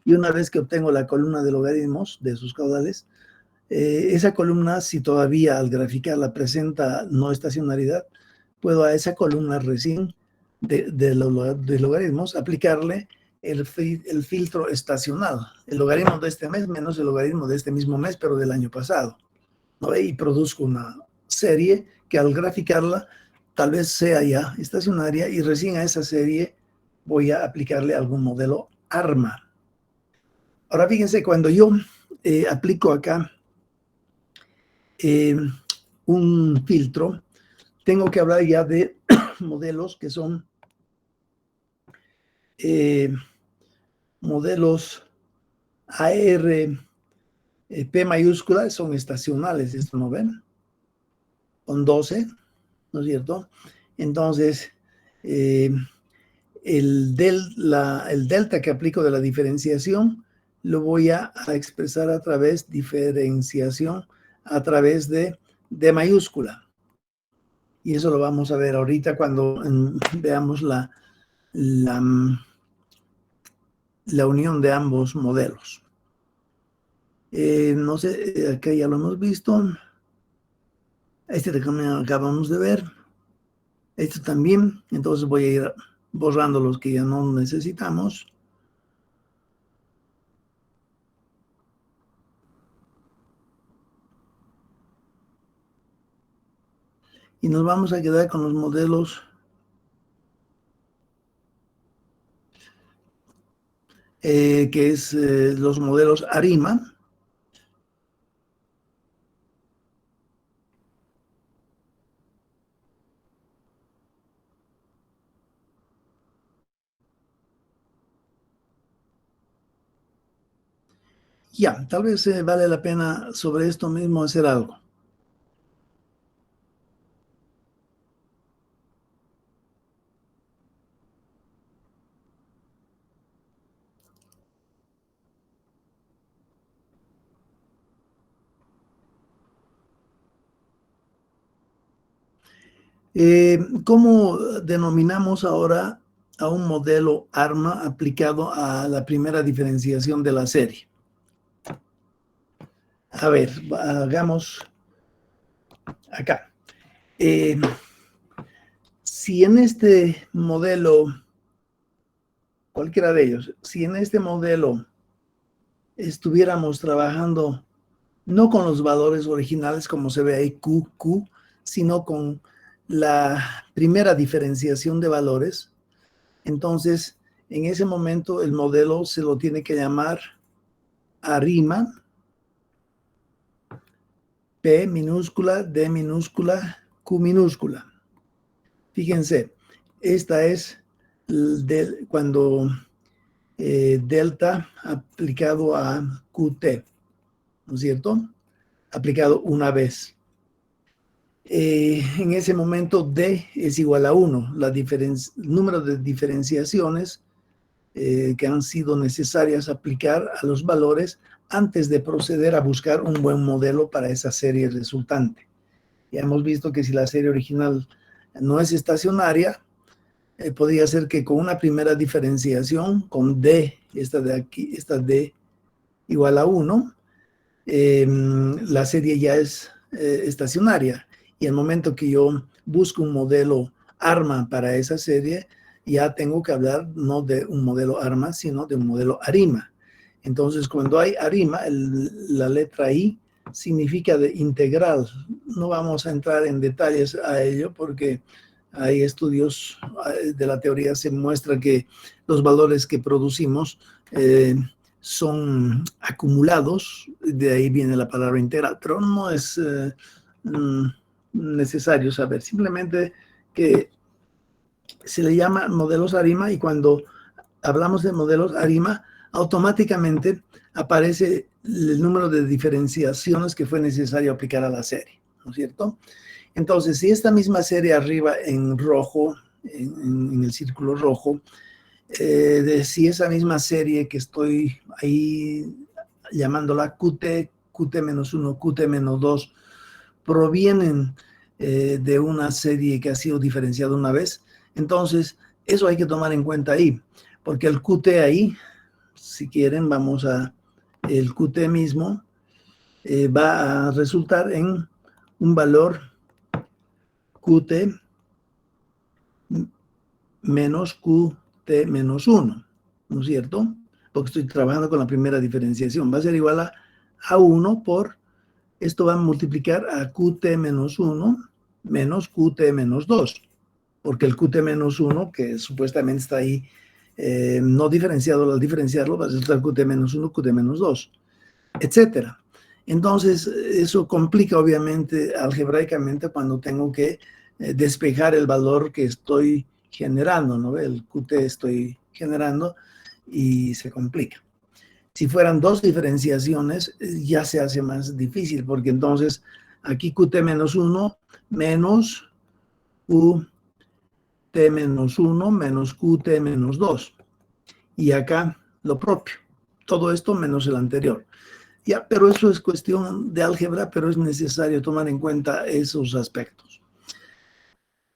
y una vez que obtengo la columna de logaritmos de sus caudales, esa columna, si todavía al graficarla presenta no estacionalidad, puedo a esa columna recién de logaritmos aplicarle el filtro estacional, el logaritmo de este mes menos el logaritmo de este mismo mes, pero del año pasado, ¿no? Y produzco una serie que al graficarla tal vez sea ya estacionaria, y recién a esa serie voy a aplicarle algún modelo ARMA. Ahora fíjense, cuando yo aplico acá un filtro, tengo que hablar ya de modelos que son modelos ARP mayúscula, son estacionales, esto no ven, con 12, ¿no es cierto? Entonces, el delta que aplico de la diferenciación lo voy a expresar a través de diferenciación a través de D mayúscula. Y eso lo vamos a ver ahorita cuando veamos la unión de ambos modelos. No sé, acá ya lo hemos visto. Este también acabamos de ver. Este también. Entonces voy a ir borrando los que ya no necesitamos. Y nos vamos a quedar con los modelos que es los modelos ARIMA. Ya, tal vez vale la pena sobre esto mismo hacer algo. ¿Cómo denominamos ahora a un modelo ARMA aplicado a la primera diferenciación de la serie? A ver, hagamos acá. Si en este modelo, cualquiera de ellos, si en este modelo estuviéramos trabajando no con los valores originales como se ve ahí Q, Q, sino con la primera diferenciación de valores, entonces en ese momento el modelo se lo tiene que llamar ARIMA, P minúscula, D minúscula, Q minúscula. Fíjense, esta es cuando delta aplicado a QT, ¿no es cierto? Aplicado una vez. En ese momento D es igual a 1, el número de diferenciaciones que han sido necesarias aplicar a los valores antes de proceder a buscar un buen modelo para esa serie resultante. Ya hemos visto que si la serie original no es estacionaria, podría ser que con una primera diferenciación, con D, esta de aquí, esta D igual a 1, la serie ya es estacionaria. Y el momento que yo busco un modelo ARMA para esa serie, ya tengo que hablar no de un modelo ARMA, sino de un modelo ARIMA. Entonces, cuando hay ARIMA, la letra I significa de integral. No vamos a entrar en detalles a ello porque hay estudios de la teoría, se muestra que los valores que producimos son acumulados, de ahí viene la palabra integral, pero no es necesario saber, simplemente que se le llama modelos ARIMA y cuando hablamos de modelos ARIMA, automáticamente aparece el número de diferenciaciones que fue necesario aplicar a la serie, ¿no es cierto? Entonces, si esta misma serie arriba en rojo, en el círculo rojo, si esa misma serie que estoy ahí llamándola QT, QT-1, QT-2, provienen de una serie que ha sido diferenciada una vez, entonces eso hay que tomar en cuenta ahí, porque el QT ahí, si quieren, vamos a el QT mismo, va a resultar en un valor QT menos QT menos 1, ¿no es cierto? Porque estoy trabajando con la primera diferenciación. Va a ser igual a 1 por, esto va a multiplicar a QT menos 1 menos QT menos 2, porque el QT menos 1, que supuestamente está ahí no diferenciado, al diferenciarlo va a ser QT menos 1, QT menos 2, etcétera. Entonces, eso complica obviamente algebraicamente cuando tengo que despejar el valor que estoy generando, ¿no? El QT estoy generando y se complica. Si fueran dos diferenciaciones, ya se hace más difícil, porque entonces aquí QT menos 1 menos QT menos 1 menos QT menos 2. Y acá lo propio. Todo esto menos el anterior. Ya, pero eso es cuestión de álgebra, pero es necesario tomar en cuenta esos aspectos.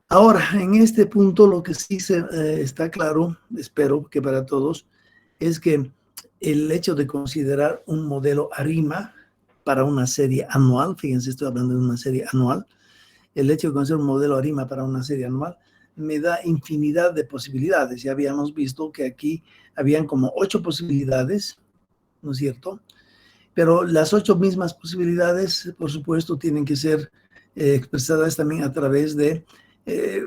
Ahora, en este punto lo que sí está claro, espero que para todos, es que el hecho de considerar un modelo ARIMA para una serie anual, fíjense, estoy hablando de una serie anual, el hecho de considerar un modelo ARIMA para una serie anual me da infinidad de posibilidades. Ya habíamos visto que aquí habían como 8 posibilidades, ¿no es cierto? Pero las 8 mismas posibilidades, por supuesto, tienen que ser expresadas también a través de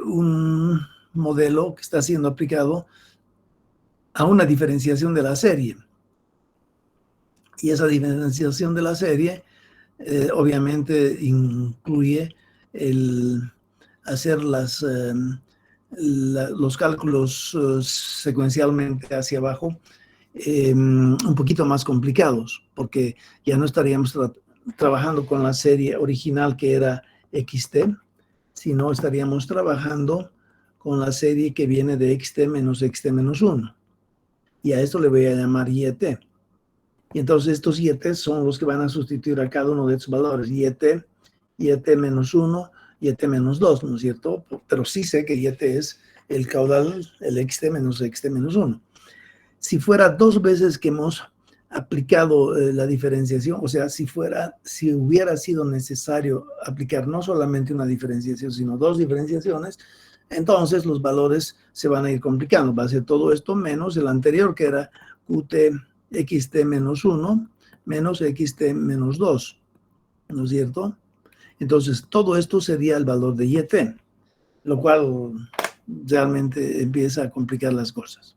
un modelo que está siendo aplicado a una diferenciación de la serie. Y esa diferenciación de la serie obviamente incluye el hacer los cálculos secuencialmente hacia abajo un poquito más complicados, porque ya no estaríamos trabajando con la serie original que era XT, sino estaríamos trabajando con la serie que viene de XT menos XT menos 1. Y a esto le voy a llamar YT. Y entonces estos YT son los que van a sustituir a cada uno de estos valores. YT menos 1, YT menos 2, ¿no es cierto? Pero sí sé que YT es el caudal, el XT menos 1. Si fuera dos veces que hemos aplicado la diferenciación, o sea, si hubiera sido necesario aplicar no solamente una diferenciación, sino dos diferenciaciones, entonces los valores se van a ir complicando. Va a ser todo esto menos el anterior, que era QT XT menos 1 menos XT menos 2, ¿no es cierto? Entonces, todo esto sería el valor de YT, lo cual realmente empieza a complicar las cosas.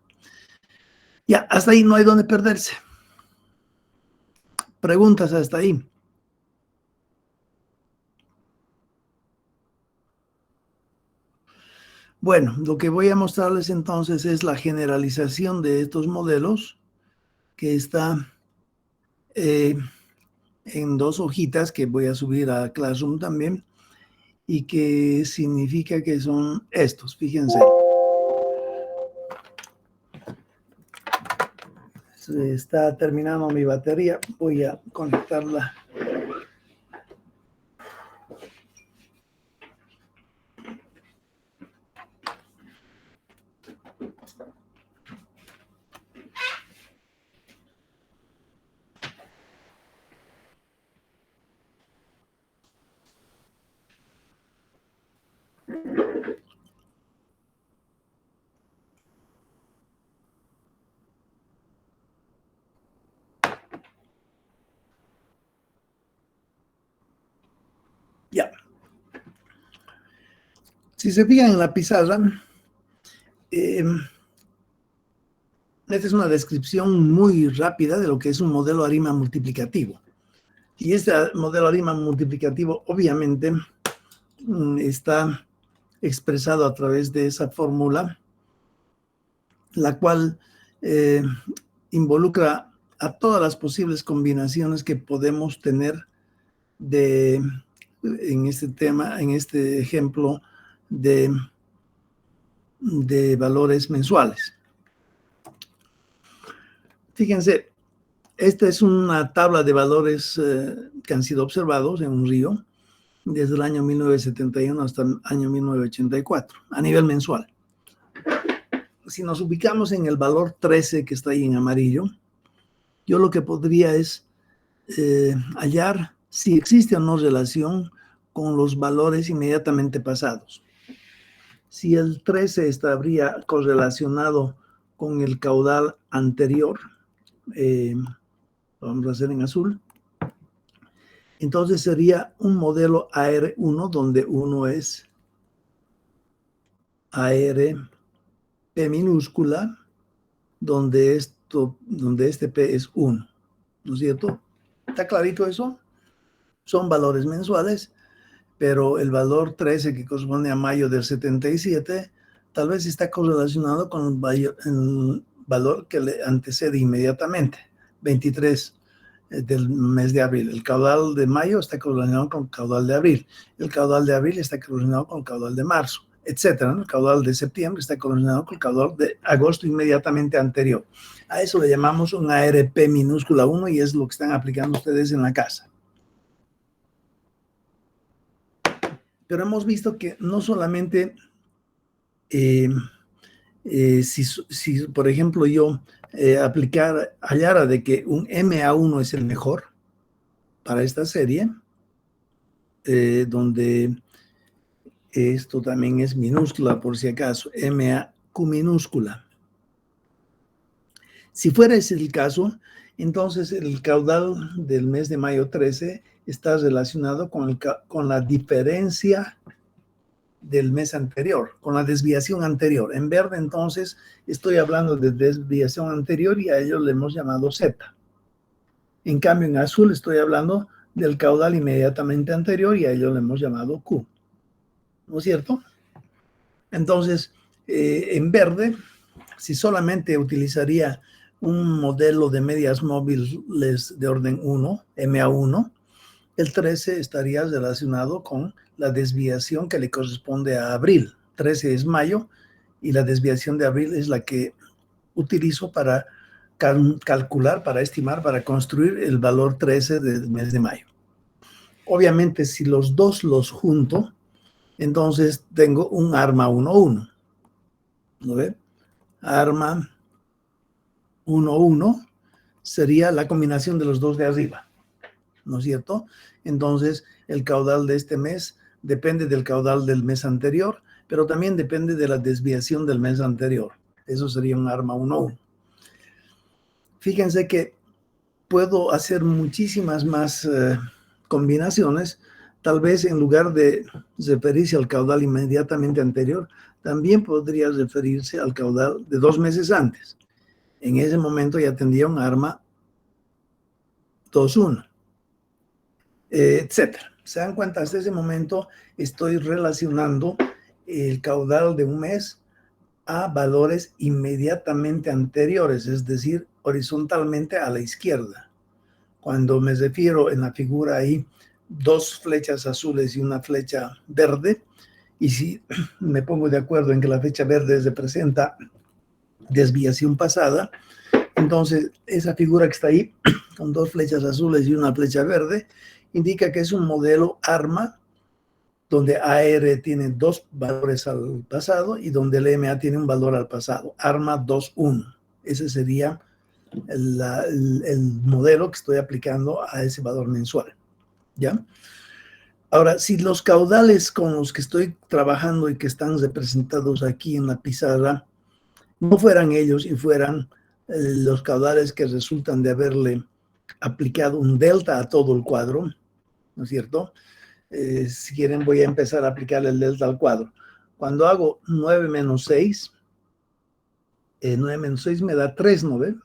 Ya, hasta ahí no hay donde perderse. Preguntas hasta ahí. Bueno, lo que voy a mostrarles entonces es la generalización de estos modelos, que está en dos hojitas que voy a subir a Classroom también, y que significa que son estos, fíjense. Se está terminando mi batería, voy a conectarla. Ya. Si se fijan en la pizarra, esta es una descripción muy rápida de lo que es un modelo ARIMA multiplicativo. Y este modelo ARIMA multiplicativo obviamente está expresado a través de esa fórmula, la cual involucra a todas las posibles combinaciones que podemos tener en este ejemplo de valores mensuales. Fíjense, esta es una tabla de valores que han sido observados en un río desde el año 1971 hasta el año 1984, a nivel mensual. Si nos ubicamos en el valor 13 que está ahí en amarillo, yo lo que podría es hallar si existe o no relación con los valores inmediatamente pasados. Si el 13 estaría correlacionado con el caudal anterior, vamos a hacer en azul, entonces sería un modelo AR1 donde 1 es ARP minúscula, donde este P es 1, ¿no es cierto? ¿Está clarito eso? Son valores mensuales, pero el valor 13 que corresponde a mayo del 77 tal vez está correlacionado con el valor que le antecede inmediatamente, 23 del mes de abril. El caudal de mayo está correlacionado con el caudal de abril. El caudal de abril está correlacionado con el caudal de marzo, etcétera, ¿no? El caudal de septiembre está correlacionado con el caudal de agosto inmediatamente anterior. A eso le llamamos un ARP minúscula 1 y es lo que están aplicando ustedes en la casa. Pero hemos visto que no solamente si por ejemplo yo hallara de que un MA1 es el mejor para esta serie, donde esto también es minúscula por si acaso, MAQ minúscula. Si fuera ese el caso, entonces el caudal del mes de mayo 13 está relacionado con la diferencia del mes anterior, con la desviación anterior. En verde, entonces, estoy hablando de desviación anterior y a ello le hemos llamado Z. En cambio, en azul estoy hablando del caudal inmediatamente anterior y a ello le hemos llamado Q. ¿No es cierto? Entonces, en verde, si solamente utilizaría un modelo de medias móviles de orden 1, MA1. El 13 estaría relacionado con la desviación que le corresponde a abril. 13 es mayo y la desviación de abril es la que utilizo para calcular, para estimar, para construir el valor 13 del mes de mayo. Obviamente, si los dos los junto, entonces tengo un ARMA 1,1. ¿Lo ve? ARMA 1,1 sería la combinación de los dos de arriba, ¿no es cierto? Entonces, el caudal de este mes depende del caudal del mes anterior, pero también depende de la desviación del mes anterior. Eso sería un ARMA 1,1. Fíjense que puedo hacer muchísimas más combinaciones. Tal vez en lugar de referirse al caudal inmediatamente anterior, también podría referirse al caudal de 2 meses antes. En ese momento ya tendría un ARMA 2,1, etcétera. ¿Se dan cuenta? Hasta ese momento estoy relacionando el caudal de un mes a valores inmediatamente anteriores, es decir, horizontalmente a la izquierda. Cuando me refiero en la figura ahí, 2 flechas azules y una flecha verde, y si me pongo de acuerdo en que la flecha verde representa desviación pasada, entonces esa figura que está ahí, con 2 flechas azules y una flecha verde, indica que es un modelo ARMA, donde AR tiene 2 valores al pasado y donde el MA tiene un valor al pasado, ARMA 2,1. Ese sería el modelo que estoy aplicando a ese valor mensual, ¿ya? Ahora, si los caudales con los que estoy trabajando y que están representados aquí en la pizarra no fueran ellos y fueran los caudales que resultan de haberle aplicado un delta a todo el cuadro, ¿no es cierto? Si quieren voy a empezar a aplicarle el delta al cuadro. Cuando hago 9 menos 6, 9 menos 6 me da 3, ¿no ven?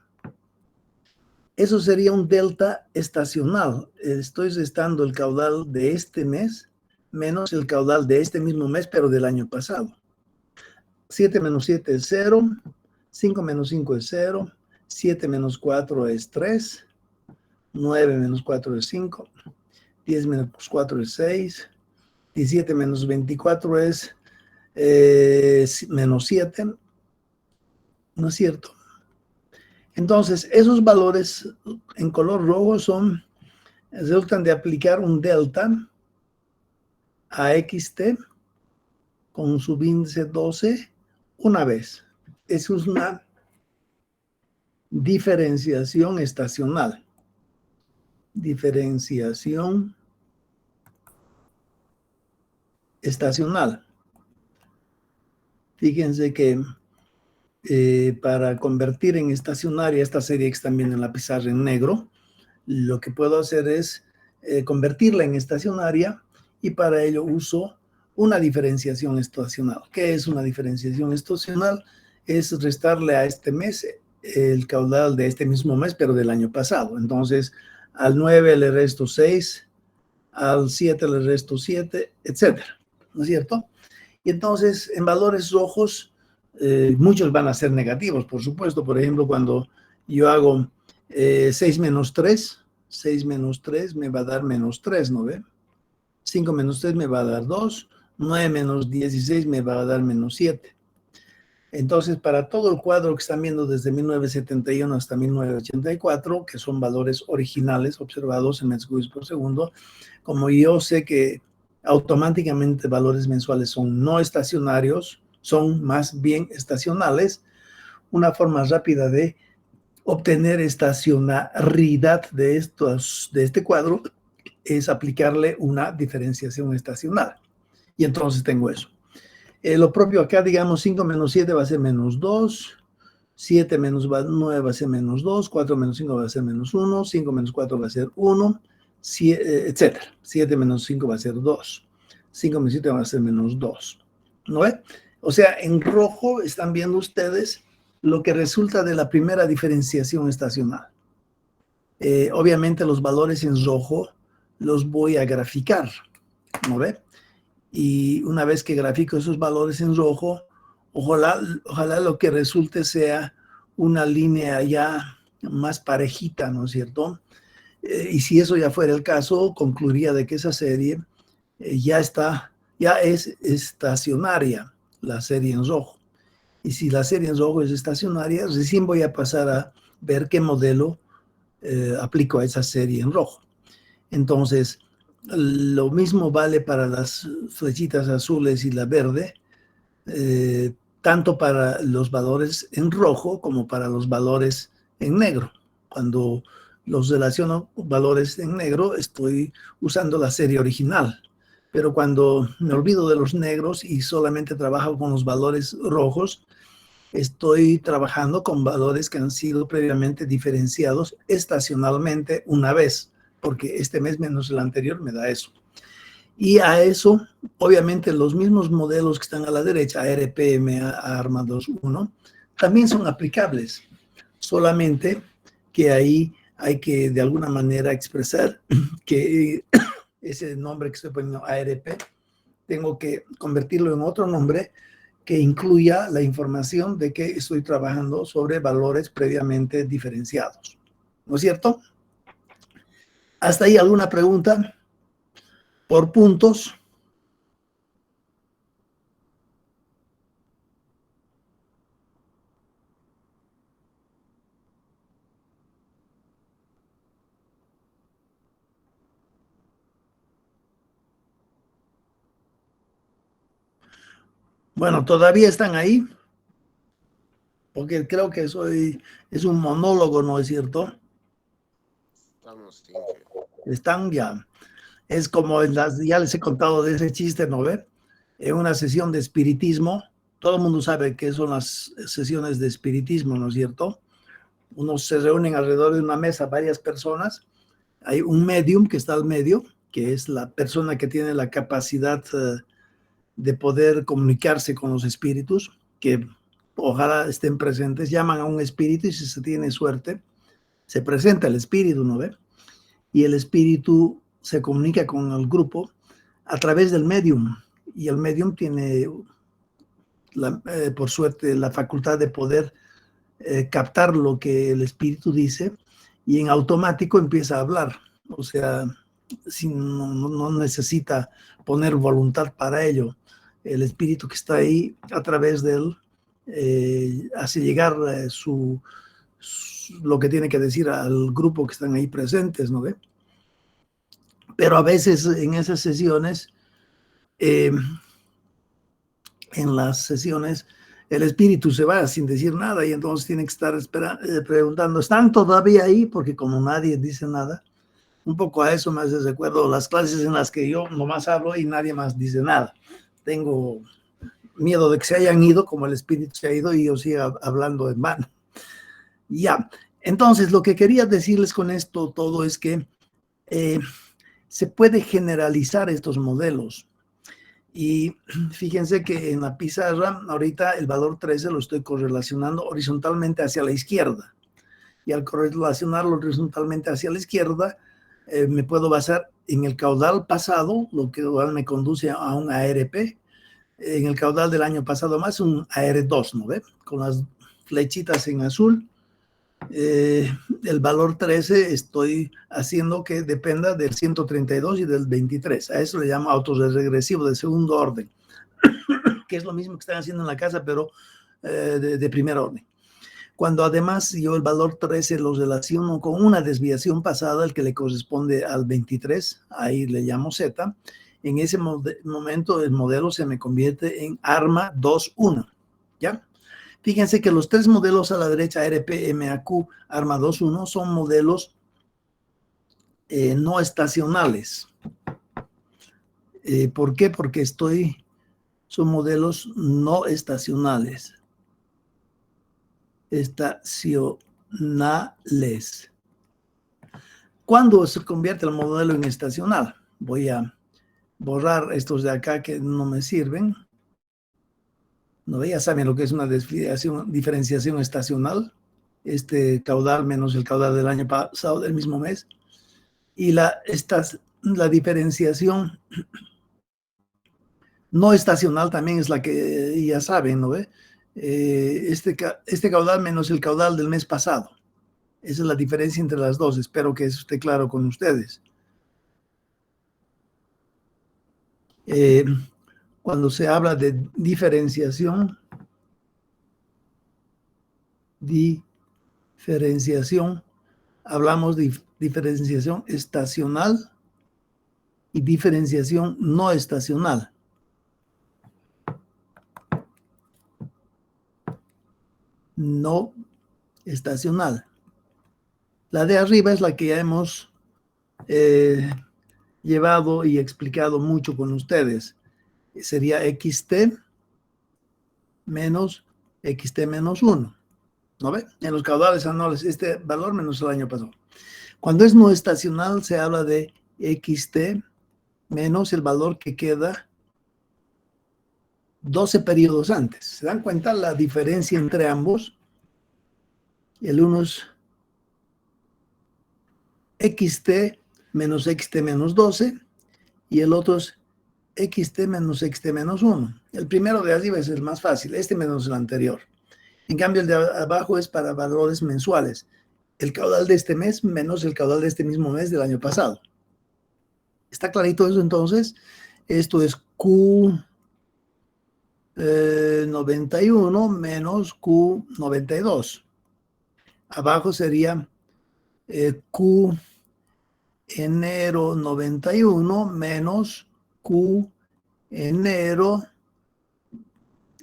Eso sería un delta estacional. Estoy restando el caudal de este mes menos el caudal de este mismo mes, pero del año pasado. 7 menos 7 es 0, 5 menos 5 es 0, 7 menos 4 es 3, 9 menos 4 es 5, 10 menos 4 es 6, 17 menos 24 es menos 7, ¿no es cierto? Entonces, esos valores en color rojo resultan de aplicar un delta a XT con un subíndice 12 una vez. Eso es una diferenciación estacional. Diferenciación estacional. Fíjense que para convertir en estacionaria esta serie que están viendo en la pizarra en negro, lo que puedo hacer es convertirla en estacionaria y para ello uso una diferenciación estacional. ¿Qué es una diferenciación estacional? Es restarle a este mes el caudal de este mismo mes, pero del año pasado. Entonces, al 9 le resto 6, al 7 le resto 7, etcétera, ¿no es cierto? Y entonces, en valores rojos, muchos van a ser negativos, por supuesto. Por ejemplo, cuando yo hago 6 menos 3, 6 menos 3 me va a dar menos 3, ¿no ve? 5 menos 3 me va a dar 2, 9 menos 16 me va a dar menos 7. Entonces, para todo el cuadro que están viendo desde 1971 hasta 1984, que son valores originales observados en metros cúbicos por segundo, como yo sé que automáticamente valores mensuales son no estacionarios, son más bien estacionales, una forma rápida de obtener estacionalidad de este cuadro es aplicarle una diferenciación estacional. Y entonces tengo eso. Lo propio acá, digamos, 5 menos 7 va a ser menos 2, 7 menos 9 va a ser menos 2, 4 menos 5 va a ser menos 1, 5 menos 4 va a ser 1, etc. 7 menos 5 va a ser 2, 5 menos 7 va a ser menos 2. ¿No ve? O sea, en rojo están viendo ustedes lo que resulta de la primera diferenciación estacional. Obviamente los valores en rojo los voy a graficar, ¿no ve? Y una vez que grafico esos valores en rojo, ojalá lo que resulte sea una línea ya más parejita, ¿no es cierto? Y si eso ya fuera el caso, concluiría de que esa serie ya es estacionaria, la serie en rojo. Y si la serie en rojo es estacionaria, recién voy a pasar a ver qué modelo aplico a esa serie en rojo. Entonces, lo mismo vale para las flechitas azules y la verde, tanto para los valores en rojo como para los valores en negro. Cuando los relaciono valores en negro, estoy usando la serie original. Pero cuando me olvido de los negros y solamente trabajo con los valores rojos, estoy trabajando con valores que han sido previamente diferenciados estacionalmente una vez, porque este mes menos el anterior me da eso. Y a eso, obviamente, los mismos modelos que están a la derecha, ARPM, ARMA 2.1, también son aplicables, solamente que ahí hay que de alguna manera expresar que ese nombre que estoy poniendo ARP, tengo que convertirlo en otro nombre que incluya la información de que estoy trabajando sobre valores previamente diferenciados. ¿No es cierto? ¿Hasta ahí alguna pregunta? Por puntos. Bueno, todavía están ahí, porque creo que es un monólogo, ¿no es cierto? Están ya. Es como ya les he contado de ese chiste, ¿no ve? En una sesión de espiritismo, todo el mundo sabe qué son las sesiones de espiritismo, ¿no es cierto? Unos se reúnen alrededor de una mesa, varias personas, hay un medium que está al medio, que es la persona que tiene la capacidad de poder comunicarse con los espíritus, que ojalá estén presentes, llaman a un espíritu y si se tiene suerte, se presenta el espíritu, ¿no ve? Y el espíritu se comunica con el grupo a través del medium, y el medium tiene, por suerte, la facultad de poder captar lo que el espíritu dice y en automático empieza a hablar, o sea, no necesita poner voluntad para ello. El espíritu que está ahí, a través de él, hace llegar lo que tiene que decir al grupo que están ahí presentes, ¿no ve? Pero a veces en esas sesiones, en las sesiones, el espíritu se va sin decir nada y entonces tiene que estar preguntando, ¿están todavía ahí? Porque como nadie dice nada, un poco a eso me hace recuerdo las clases en las que yo nomás hablo y nadie más dice nada. Tengo miedo de que se hayan ido, como el espíritu se ha ido y yo siga hablando en vano. Ya, entonces lo que quería decirles con esto todo es que se puede generalizar estos modelos. Y fíjense que en la pizarra, ahorita el valor 13 lo estoy correlacionando horizontalmente hacia la izquierda. Y al correlacionarlo horizontalmente hacia la izquierda, me puedo basar en el caudal pasado, lo que me conduce a un ARP, en el caudal del año pasado más un AR2, ¿no ve? Con las flechitas en azul. El valor 13 estoy haciendo que dependa del 132 y del 23. A eso le llamo autorregresivo de segundo orden, que es lo mismo que están haciendo en la casa, pero de primer orden. Cuando además yo el valor 13 lo relaciono con una desviación pasada, el que le corresponde al 23, ahí le llamo Z, en ese momento el modelo se me convierte en ARMA 2.1, ¿ya? Fíjense que los tres modelos a la derecha, ARP, MAQ, ARMA 2.1, son modelos no estacionales. ¿Por qué? Porque son modelos no estacionales. Estacionales. ¿Cuándo se convierte el modelo en estacional? Voy a borrar estos de acá que no me sirven. No, ya saben lo que es una diferenciación estacional. Este caudal menos el caudal del año pasado, del mismo mes. Y la diferenciación no estacional también es la que ya saben, ¿no ve? este caudal menos el caudal del mes pasado. Esa es la diferencia entre las dos. Espero que eso esté claro con ustedes. Cuando se habla de diferenciación, hablamos de diferenciación estacional y diferenciación no estacional. No estacional. La de arriba es la que ya hemos llevado y explicado mucho con ustedes. Sería XT menos XT menos 1. ¿No ve? En los caudales anuales, este valor menos el año pasado. Cuando es no estacional, se habla de XT menos el valor que queda 12 periodos antes. ¿Se dan cuenta la diferencia entre ambos? El uno es XT menos XT menos 12 y el otro es XT menos XT menos 1. El primero de arriba es el más fácil, este menos el anterior. En cambio, el de abajo es para valores mensuales. El caudal de este mes menos el caudal de este mismo mes del año pasado. ¿Está clarito eso entonces? Esto es Q91 menos Q92. Abajo sería Q enero 91 menos Q enero,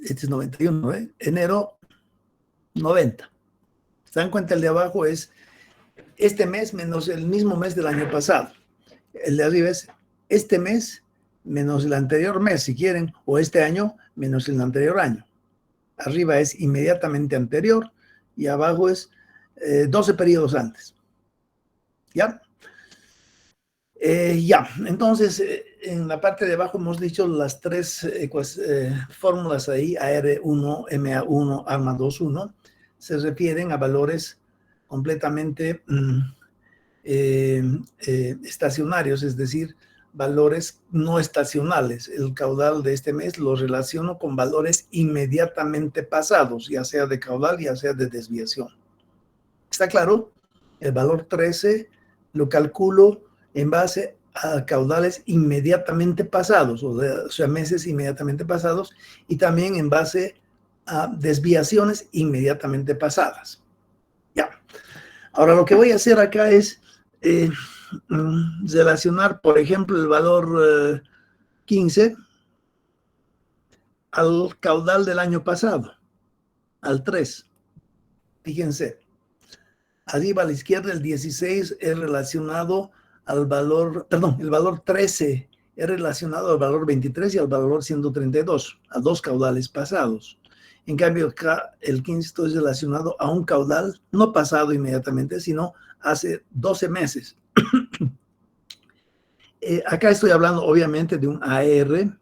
este es 91, enero 90. ¿Se dan cuenta? El de abajo es este mes menos el mismo mes del año pasado. El de arriba es este mes menos el anterior mes, si quieren, o este año menos el anterior año. Arriba es inmediatamente anterior y abajo es 12 periodos antes. ¿Ya? Entonces, en la parte de abajo hemos dicho las tres fórmulas ahí, AR1, MA1, ARMA21, se refieren a valores completamente estacionarios, es decir, valores no estacionales. El caudal de este mes lo relaciono con valores inmediatamente pasados, ya sea de caudal, ya sea de desviación. ¿Está claro? El valor 13 lo calculo en base a caudales inmediatamente pasados, o sea, meses inmediatamente pasados, y también en base a desviaciones inmediatamente pasadas. Ya. Ahora, lo que voy a hacer acá es relacionar, por ejemplo, el valor 15 al caudal del año pasado, al 3. Fíjense, arriba a la izquierda el 16 es relacionado al valor, perdón, el valor 13 es relacionado al valor 23 y al valor 132, a dos caudales pasados. En cambio, acá el 15 es relacionado a un caudal no pasado inmediatamente, sino hace 12 meses. Acá estoy hablando obviamente de un AR,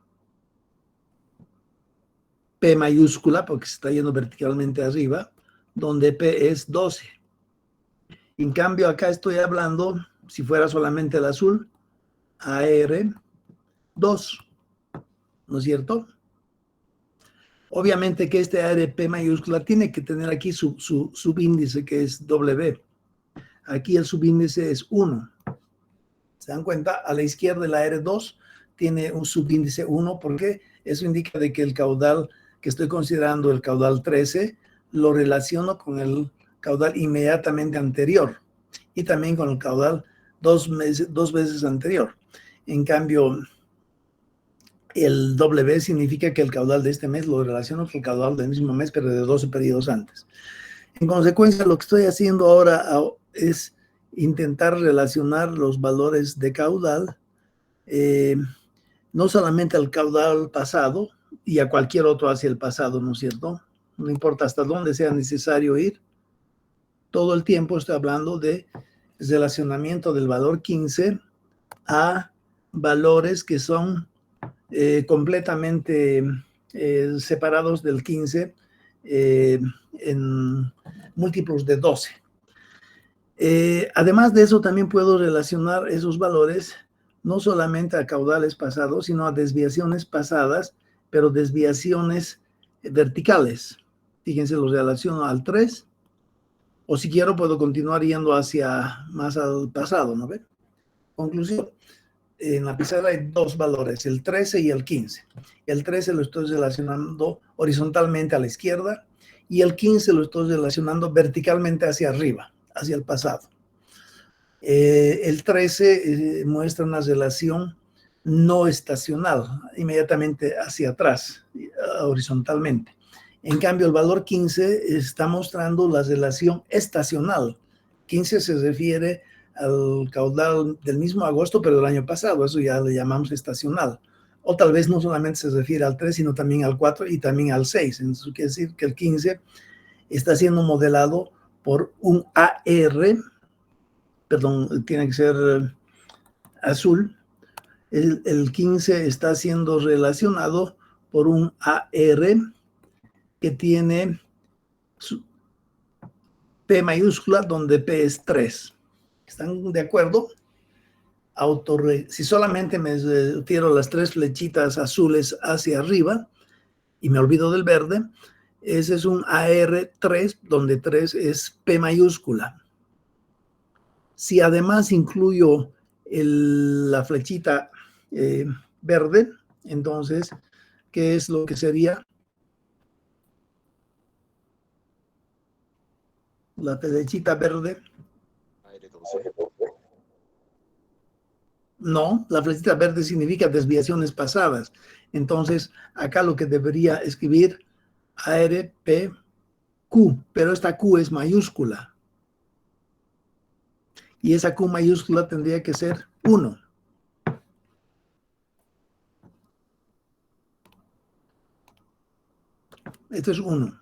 P mayúscula, porque se está yendo verticalmente arriba, donde P es 12. En cambio, acá estoy hablando, si fuera solamente el azul, AR2, ¿no es cierto? Obviamente que este ARP mayúscula tiene que tener aquí su subíndice, que es W. Aquí el subíndice es 1. ¿Se dan cuenta? A la izquierda el AR2 tiene un subíndice 1, porque eso indica de que el caudal que estoy considerando, el caudal 13, lo relaciono con el caudal inmediatamente anterior y también con el caudal dos veces anterior. En cambio, el W significa que el caudal de este mes lo relaciono con el caudal del mismo mes, pero de 12 periodos antes. En consecuencia, lo que estoy haciendo ahora es intentar relacionar los valores de caudal, no solamente al caudal pasado y a cualquier otro hacia el pasado, ¿no es cierto? No importa hasta dónde sea necesario ir. Todo el tiempo estoy hablando de relacionamiento del valor 15 a valores que son completamente separados del 15 en múltiplos de 12. Además de eso, también puedo relacionar esos valores no solamente a caudales pasados, sino a desviaciones pasadas, pero desviaciones verticales. Fíjense, lo relaciono al 3. O si quiero, puedo continuar yendo hacia más al pasado, ¿no ven? Conclusión. En la pizarra hay dos valores, el 13 y el 15. El 13 lo estoy relacionando horizontalmente a la izquierda y el 15 lo estoy relacionando verticalmente hacia arriba, hacia el pasado. El 13 muestra una relación no estacional, inmediatamente hacia atrás, horizontalmente. En cambio, el valor 15 está mostrando la relación estacional. 15 se refiere al caudal del mismo agosto, pero del año pasado. Eso ya le llamamos estacional. O tal vez no solamente se refiere al 3, sino también al 4 y también al 6. Entonces, quiere decir que el 15 está siendo modelado por un AR, perdón, tiene que ser azul. El 15 está siendo relacionado por un AR que tiene P mayúscula, donde P es 3. ¿Están de acuerdo? Si solamente me refiero a las tres flechitas azules hacia arriba y me olvido del verde, ese es un AR3, donde 3 es P mayúscula. Si además incluyo la flechita verde, entonces, ¿qué es lo que sería? La flechita verde. No, la flechita verde significa desviaciones pasadas. Entonces, acá lo que debería escribir ARPQ, pero esta Q es mayúscula. Y esa Q mayúscula tendría que ser 1. Esto es 1.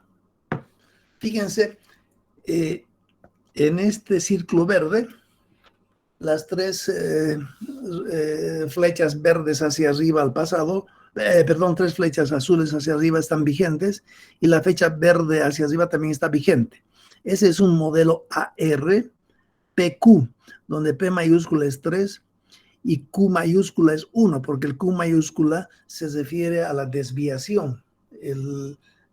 Fíjense, en este círculo verde, las tres flechas verdes hacia arriba al pasado, tres flechas azules hacia arriba están vigentes y la flecha verde hacia arriba también está vigente. Ese es un modelo ARPQ, donde P mayúscula es 3 y Q mayúscula es 1, porque el Q mayúscula se refiere a la desviación.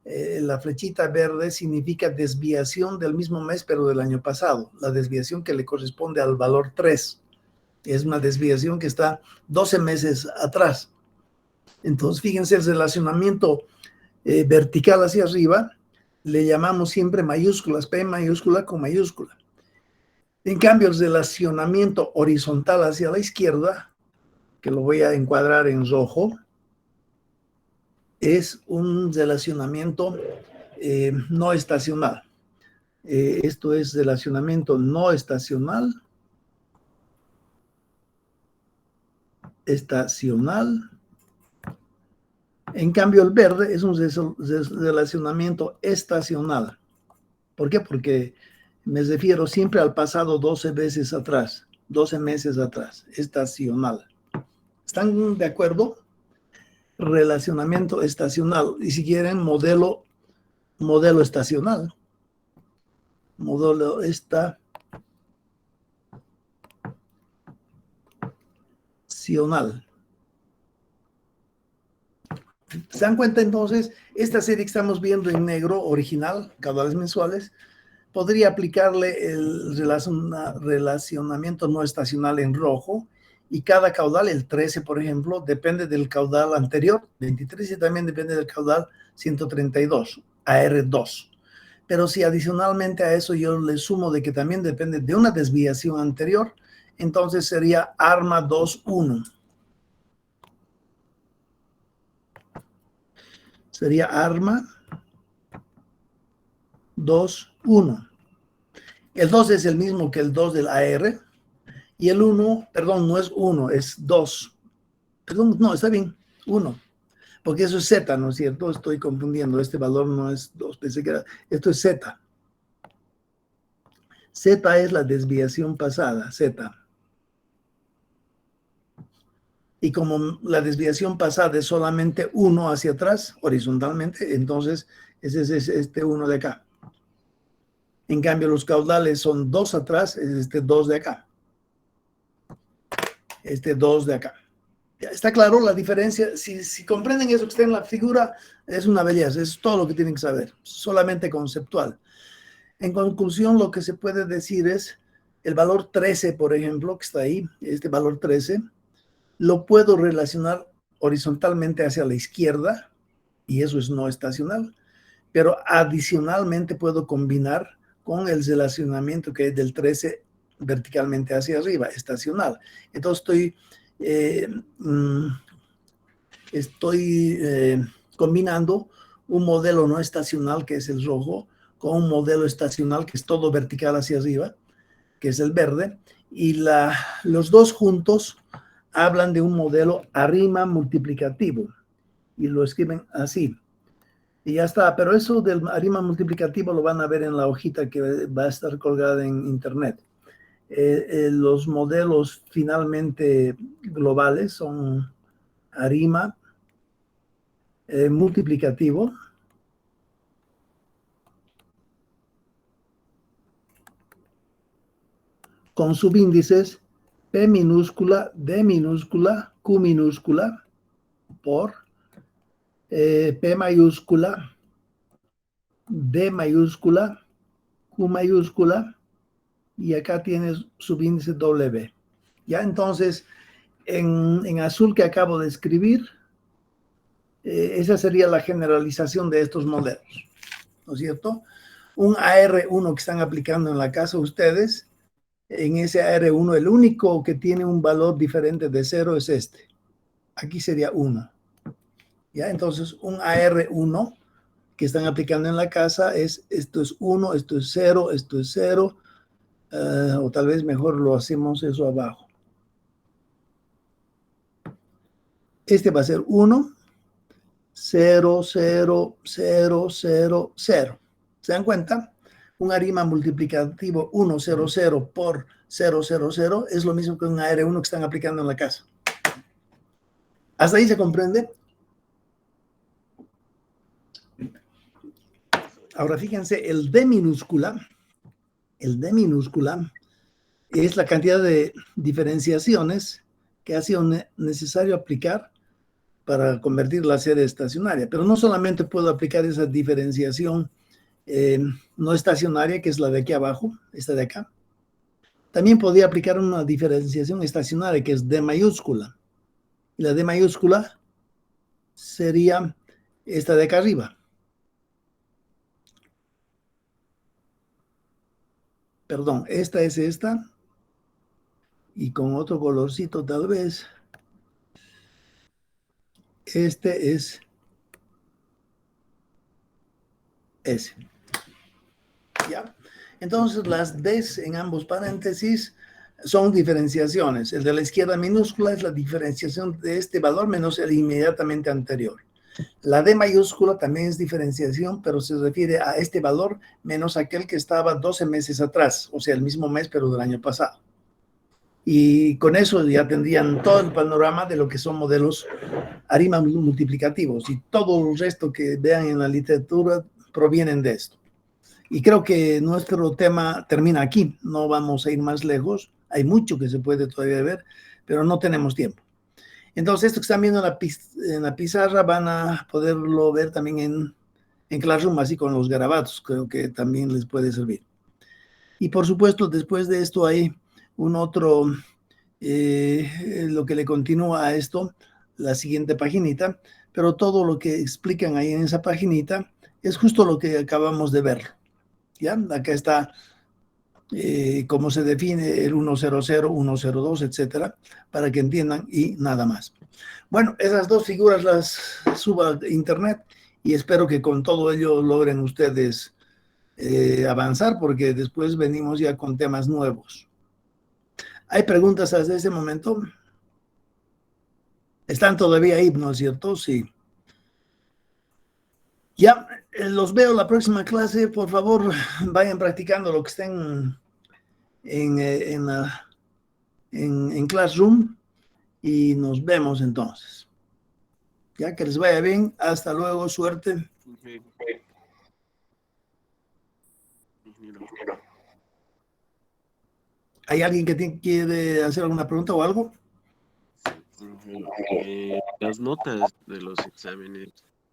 La flechita verde significa desviación del mismo mes, pero del año pasado. La desviación que le corresponde al valor 3. Es una desviación que está 12 meses atrás. Entonces, fíjense, el relacionamiento vertical hacia arriba le llamamos siempre mayúsculas, P mayúscula con mayúscula. En cambio, el relacionamiento horizontal hacia la izquierda, que lo voy a encuadrar en rojo, es un relacionamiento no estacional. Esto es relacionamiento no estacional. En cambio, el verde es un relacionamiento estacional. ¿Por qué? Porque me refiero siempre al pasado 12 veces atrás, 12 meses atrás, estacional. ¿Están de acuerdo? Relacionamiento estacional. Y si quieren, modelo estacional. Modelo estacional. ¿Se dan cuenta entonces? Esta serie que estamos viendo en negro, original, caudales mensuales, podría aplicarle el relacionamiento no estacional en rojo, y cada caudal, el 13 por ejemplo, depende del caudal anterior, 23, y también depende del caudal 132, AR2. Pero si adicionalmente a eso yo le sumo de que también depende de una desviación anterior, entonces sería ARMA 2.1. Sería ARMA 2.1. El 2 es el mismo que el 2 del AR, y el 1, perdón, no es 1, es 2. Perdón, no, está bien, 1. Porque eso es Z, ¿no es cierto? Estoy confundiendo, este valor no es 2, pensé que era, esto es Z. Z es la desviación pasada, Z. Y como la desviación pasada es solamente 1 hacia atrás, horizontalmente, entonces ese es este 1 de acá. En cambio, los caudales son 2 atrás, es este 2 de acá. Este 2 de acá. Ya está claro la diferencia. Si comprenden eso que está en la figura, es una belleza. Es todo lo que tienen que saber, solamente conceptual. En conclusión, lo que se puede decir es el valor 13, por ejemplo, que está ahí, este valor 13, lo puedo relacionar horizontalmente hacia la izquierda, y eso es no estacional, pero adicionalmente puedo combinar con el relacionamiento que es del 13 verticalmente hacia arriba, estacional. Entonces estoy combinando un modelo no estacional, que es el rojo, con un modelo estacional, que es todo vertical hacia arriba, que es el verde, y los dos juntos hablan de un modelo ARIMA multiplicativo, y lo escriben así. Y ya está, pero eso del ARIMA multiplicativo lo van a ver en la hojita que va a estar colgada en internet. Los modelos finalmente globales son ARIMA multiplicativo, con subíndices P minúscula, D minúscula, Q minúscula, por P mayúscula, D mayúscula, Q mayúscula, y acá tienes subíndice W. Ya entonces, en azul que acabo de escribir, esa sería la generalización de estos modelos, ¿no es cierto? Un AR1 que están aplicando en la casa ustedes, en ese AR1 el único que tiene un valor diferente de 0 es este. Aquí sería 1. ¿Ya? Entonces, un AR1 que están aplicando en la casa esto es 1, esto es 0, esto es 0, o tal vez mejor lo hacemos eso abajo. Este va a ser 1, 0, 0, 0, 0, 0. ¿Se dan cuenta? Un ARIMA multiplicativo 1, 0, 0 por 0, 0, 0 es lo mismo que un AR1 que están aplicando en la casa. ¿Hasta ahí se comprende? Ahora fíjense, el D minúscula es la cantidad de diferenciaciones que ha sido necesario aplicar para convertir la sede estacionaria. Pero no solamente puedo aplicar esa diferenciación no estacionaria, que es la de aquí abajo, esta de acá. También podría aplicar una diferenciación estacionaria, que es D mayúscula. Y la D mayúscula sería esta de acá arriba. Perdón, esta es esta. Y con otro colorcito tal vez. Este es ese. ¿Ya? Entonces las Ds en ambos paréntesis son diferenciaciones. El de la izquierda minúscula es la diferenciación de este valor menos el inmediatamente anterior. La D mayúscula también es diferenciación, pero se refiere a este valor menos aquel que estaba 12 meses atrás, o sea, el mismo mes, pero del año pasado. Y con eso ya tendrían todo el panorama de lo que son modelos ARIMA multiplicativos, y todo el resto que vean en la literatura provienen de esto. Y creo que nuestro tema termina aquí, no vamos a ir más lejos, hay mucho que se puede todavía ver, pero no tenemos tiempo. Entonces, esto que están viendo en la pizarra van a poderlo ver también en Classroom, así con los garabatos, creo que también les puede servir. Y por supuesto, después de esto hay un otro, lo que le continúa a esto, la siguiente paginita, pero todo lo que explican ahí en esa paginita es justo lo que acabamos de ver. ¿Ya? Acá está cómo se define el 100, 102, etcétera, para que entiendan, y nada más. Bueno, esas dos figuras las subo a internet y espero que con todo ello logren ustedes avanzar, porque después venimos ya con temas nuevos. ¿Hay preguntas hasta ese momento? ¿Están todavía ahí, no es cierto? Sí. Ya, los veo la próxima clase. Por favor, vayan practicando lo que estén en Classroom, y nos vemos entonces. Ya, que les vaya bien. Hasta luego. Suerte. Okay. ¿Hay alguien que quiere hacer alguna pregunta o algo? Bueno, las notas de los exámenes,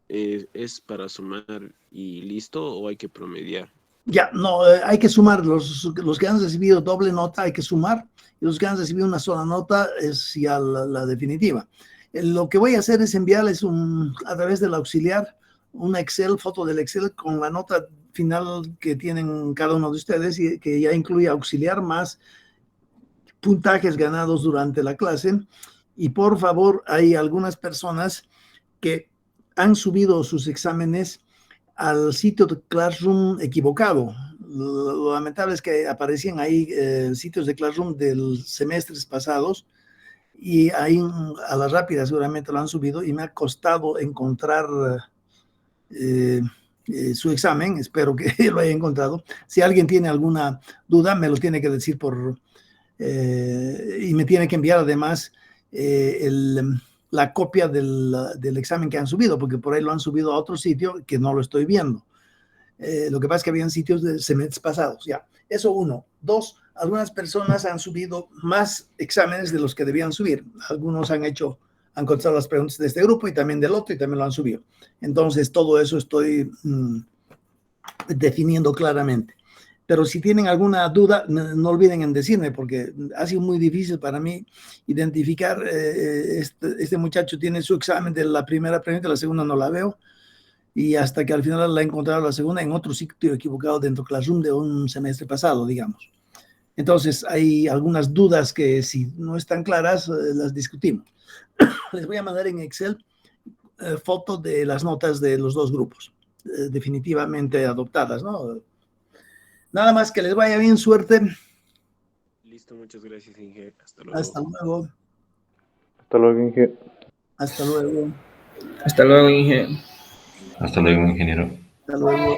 ¿es para sumar y listo o hay que promediar? Ya, no, hay que sumar. Los que han recibido doble nota hay que sumar, y los que han recibido una sola nota es ya la definitiva. Lo que voy a hacer es enviarles a través del auxiliar una Excel, foto del Excel con la nota final que tienen cada uno de ustedes, y que ya incluye auxiliar más puntajes ganados durante la clase. Y por favor, hay algunas personas que han subido sus exámenes al sitio de Classroom equivocado. Lo lamentable es que aparecían ahí sitios de Classroom del semestres pasados, y ahí a la rápida seguramente lo han subido, y me ha costado encontrar su examen. Espero que lo haya encontrado. Si alguien tiene alguna duda, me lo tiene que decir y me tiene que enviar además la copia del examen que han subido, porque por ahí lo han subido a otro sitio que no lo estoy viendo. Lo que pasa es que habían sitios de semestres pasados, ya. Eso uno. Dos, algunas personas han subido más exámenes de los que debían subir. Algunos han contestado las preguntas de este grupo y también del otro, y también lo han subido. Entonces, todo eso estoy definiendo claramente. Pero si tienen alguna duda, no olviden en decirme, porque ha sido muy difícil para mí identificar, este muchacho tiene su examen de la primera pregunta, la segunda no la veo, y hasta que al final la he encontrado la segunda en otro sitio equivocado dentro de Classroom de un semestre pasado, digamos. Entonces, hay algunas dudas que, si no están claras, las discutimos. Les voy a mandar en Excel foto de las notas de los dos grupos, definitivamente adoptadas, ¿no? Nada más, que les vaya bien, suerte. Listo, muchas gracias, Inge. Hasta luego. Hasta luego. Hasta luego, Inge. Hasta luego. Hasta luego, Inge. Hasta luego, ingeniero. Hasta luego.